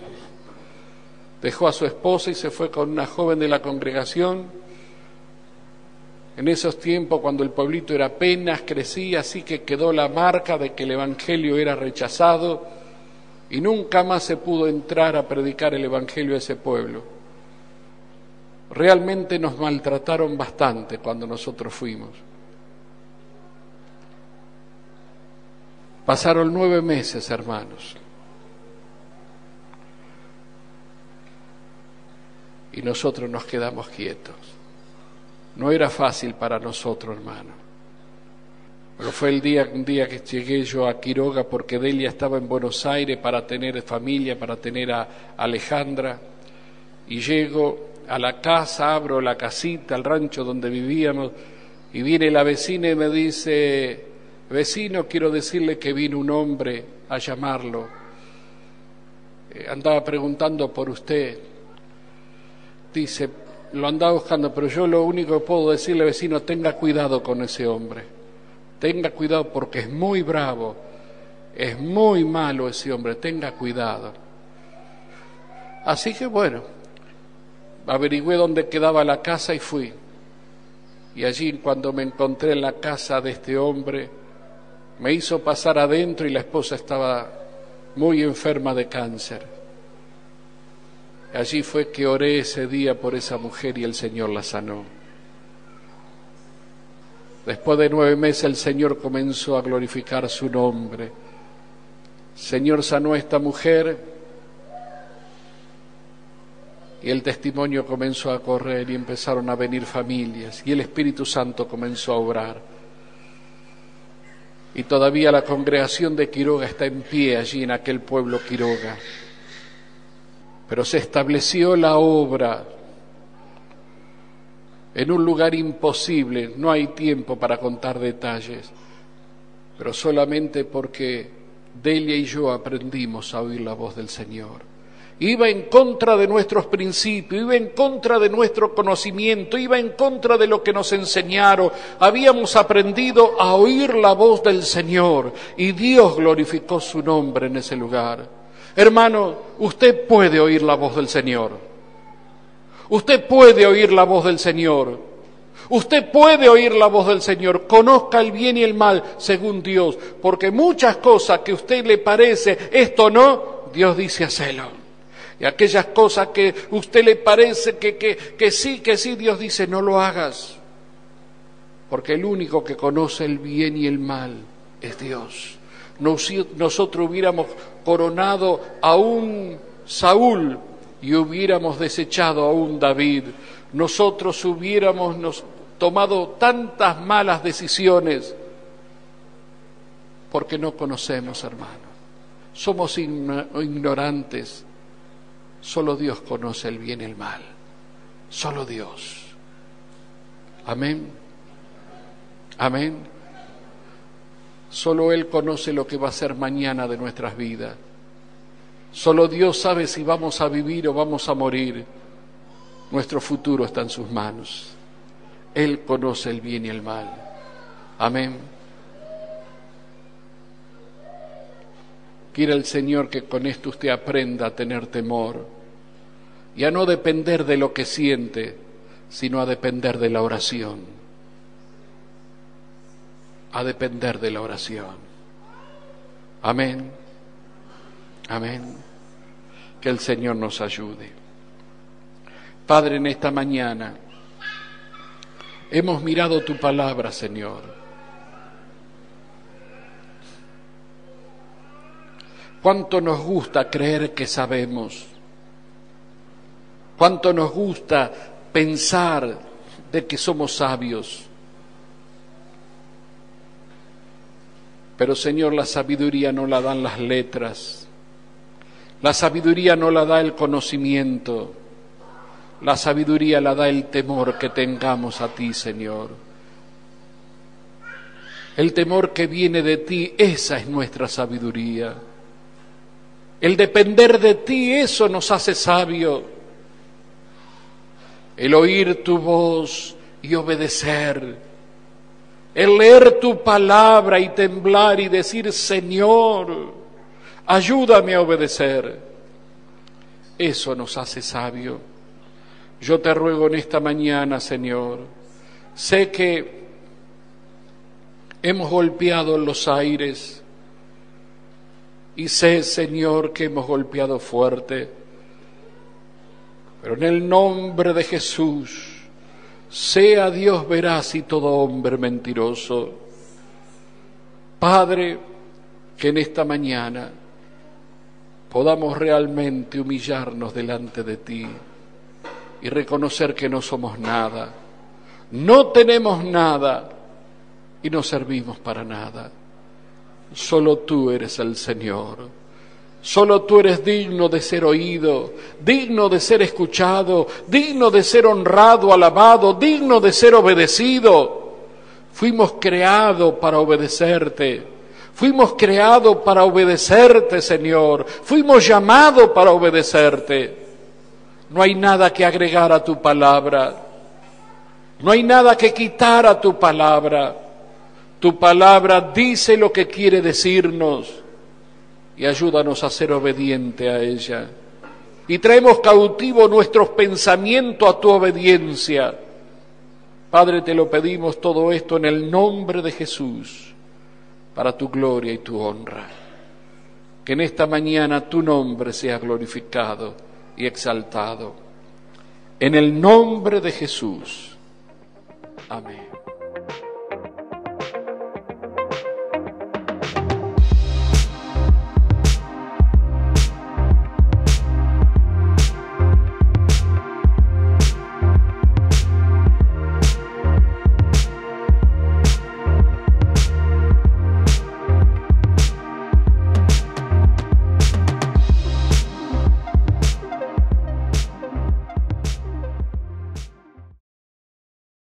dejó a su esposa y se fue con una joven de la congregación. En esos tiempos, cuando el pueblito era apenas crecía, así que quedó la marca de que el evangelio era rechazado y nunca más se pudo entrar a predicar el evangelio a ese pueblo. Realmente nos maltrataron bastante cuando nosotros fuimos. Pasaron 9 meses, hermanos. y nosotros nos quedamos quietos. No era fácil para nosotros, hermano. Pero fue un día que llegué yo a Quiroga porque Delia estaba en Buenos Aires para tener familia, para tener a Alejandra. Y llego a la casa, abro la casita, el rancho donde vivíamos, y viene la vecina y me dice: vecino, quiero decirle que vino un hombre a llamarlo. Andaba preguntando por usted. Dice, lo andaba buscando, pero yo lo único que puedo decirle, vecino, tenga cuidado con ese hombre. Tenga cuidado porque es muy bravo, es muy malo ese hombre, tenga cuidado. Así que bueno, averigüé dónde quedaba la casa y fui. Y allí, cuando me encontré en la casa de este hombre, me hizo pasar adentro y la esposa estaba muy enferma de cáncer. Allí fue que oré ese día por esa mujer y el Señor la sanó. Después de 9 meses el Señor comenzó a glorificar su nombre. El Señor sanó a esta mujer y el testimonio comenzó a correr y empezaron a venir familias y el Espíritu Santo comenzó a obrar. Y todavía la congregación de Quiroga está en pie allí en aquel pueblo Quiroga. Pero se estableció la obra en un lugar imposible. No hay tiempo para contar detalles, pero solamente porque Delia y yo aprendimos a oír la voz del Señor. Iba en contra de nuestros principios, iba en contra de nuestro conocimiento, iba en contra de lo que nos enseñaron. Habíamos aprendido a oír la voz del Señor y Dios glorificó su nombre en ese lugar. Hermano, usted puede oír la voz del Señor. Usted puede oír la voz del Señor. Usted puede oír la voz del Señor. Conozca el bien y el mal según Dios. Porque muchas cosas que a usted le parece, esto no, Dios dice hacelo. Y aquellas cosas que a usted le parece que sí, Dios dice no lo hagas. Porque el único que conoce el bien y el mal es Dios. Nosotros hubiéramos coronado a un Saúl y hubiéramos desechado a un David. Nosotros hubiéramos tomado tantas malas decisiones porque no conocemos, hermano. Somos ignorantes. Solo Dios conoce el bien y el mal. Solo Dios. Amén. Amén. Solo Él conoce lo que va a ser mañana de nuestras vidas. Solo Dios sabe si vamos a vivir o vamos a morir. Nuestro futuro está en sus manos. Él conoce el bien y el mal. Amén. Quiera el Señor que con esto usted aprenda a tener temor y a no depender de lo que siente, sino a depender de la oración. A depender de la oración. Amén. Amén. Que el Señor nos ayude. Padre, en esta mañana hemos mirado tu palabra, Señor. Cuánto nos gusta creer que sabemos. Cuánto nos gusta pensar de que somos sabios. Pero, Señor, la sabiduría no la dan las letras. La sabiduría no la da el conocimiento. La sabiduría la da el temor que tengamos a ti, Señor. El temor que viene de ti, esa es nuestra sabiduría. El depender de ti, eso nos hace sabios. El oír tu voz y obedecer. El leer tu palabra y temblar y decir, Señor, ayúdame a obedecer. Eso nos hace sabios. Yo te ruego en esta mañana, Señor, sé que hemos golpeado los aires y sé, Señor, que hemos golpeado fuerte, pero en el nombre de Jesús, sea Dios veraz y todo hombre mentiroso. Padre, que en esta mañana podamos realmente humillarnos delante de ti y reconocer que no somos nada, no tenemos nada y no servimos para nada. Solo tú eres el Señor. Solo tú eres digno de ser oído, digno de ser escuchado, digno de ser honrado, alabado, digno de ser obedecido. Fuimos creados para obedecerte. Fuimos creados para obedecerte, Señor. Fuimos llamados para obedecerte. No hay nada que agregar a tu palabra. No hay nada que quitar a tu palabra. Tu palabra dice lo que quiere decirnos y ayúdanos a ser obediente a ella. Y traemos cautivo nuestros pensamientos a tu obediencia. Padre, te lo pedimos todo esto en el nombre de Jesús, para tu gloria y tu honra. Que en esta mañana tu nombre sea glorificado y exaltado. En el nombre de Jesús. Amén.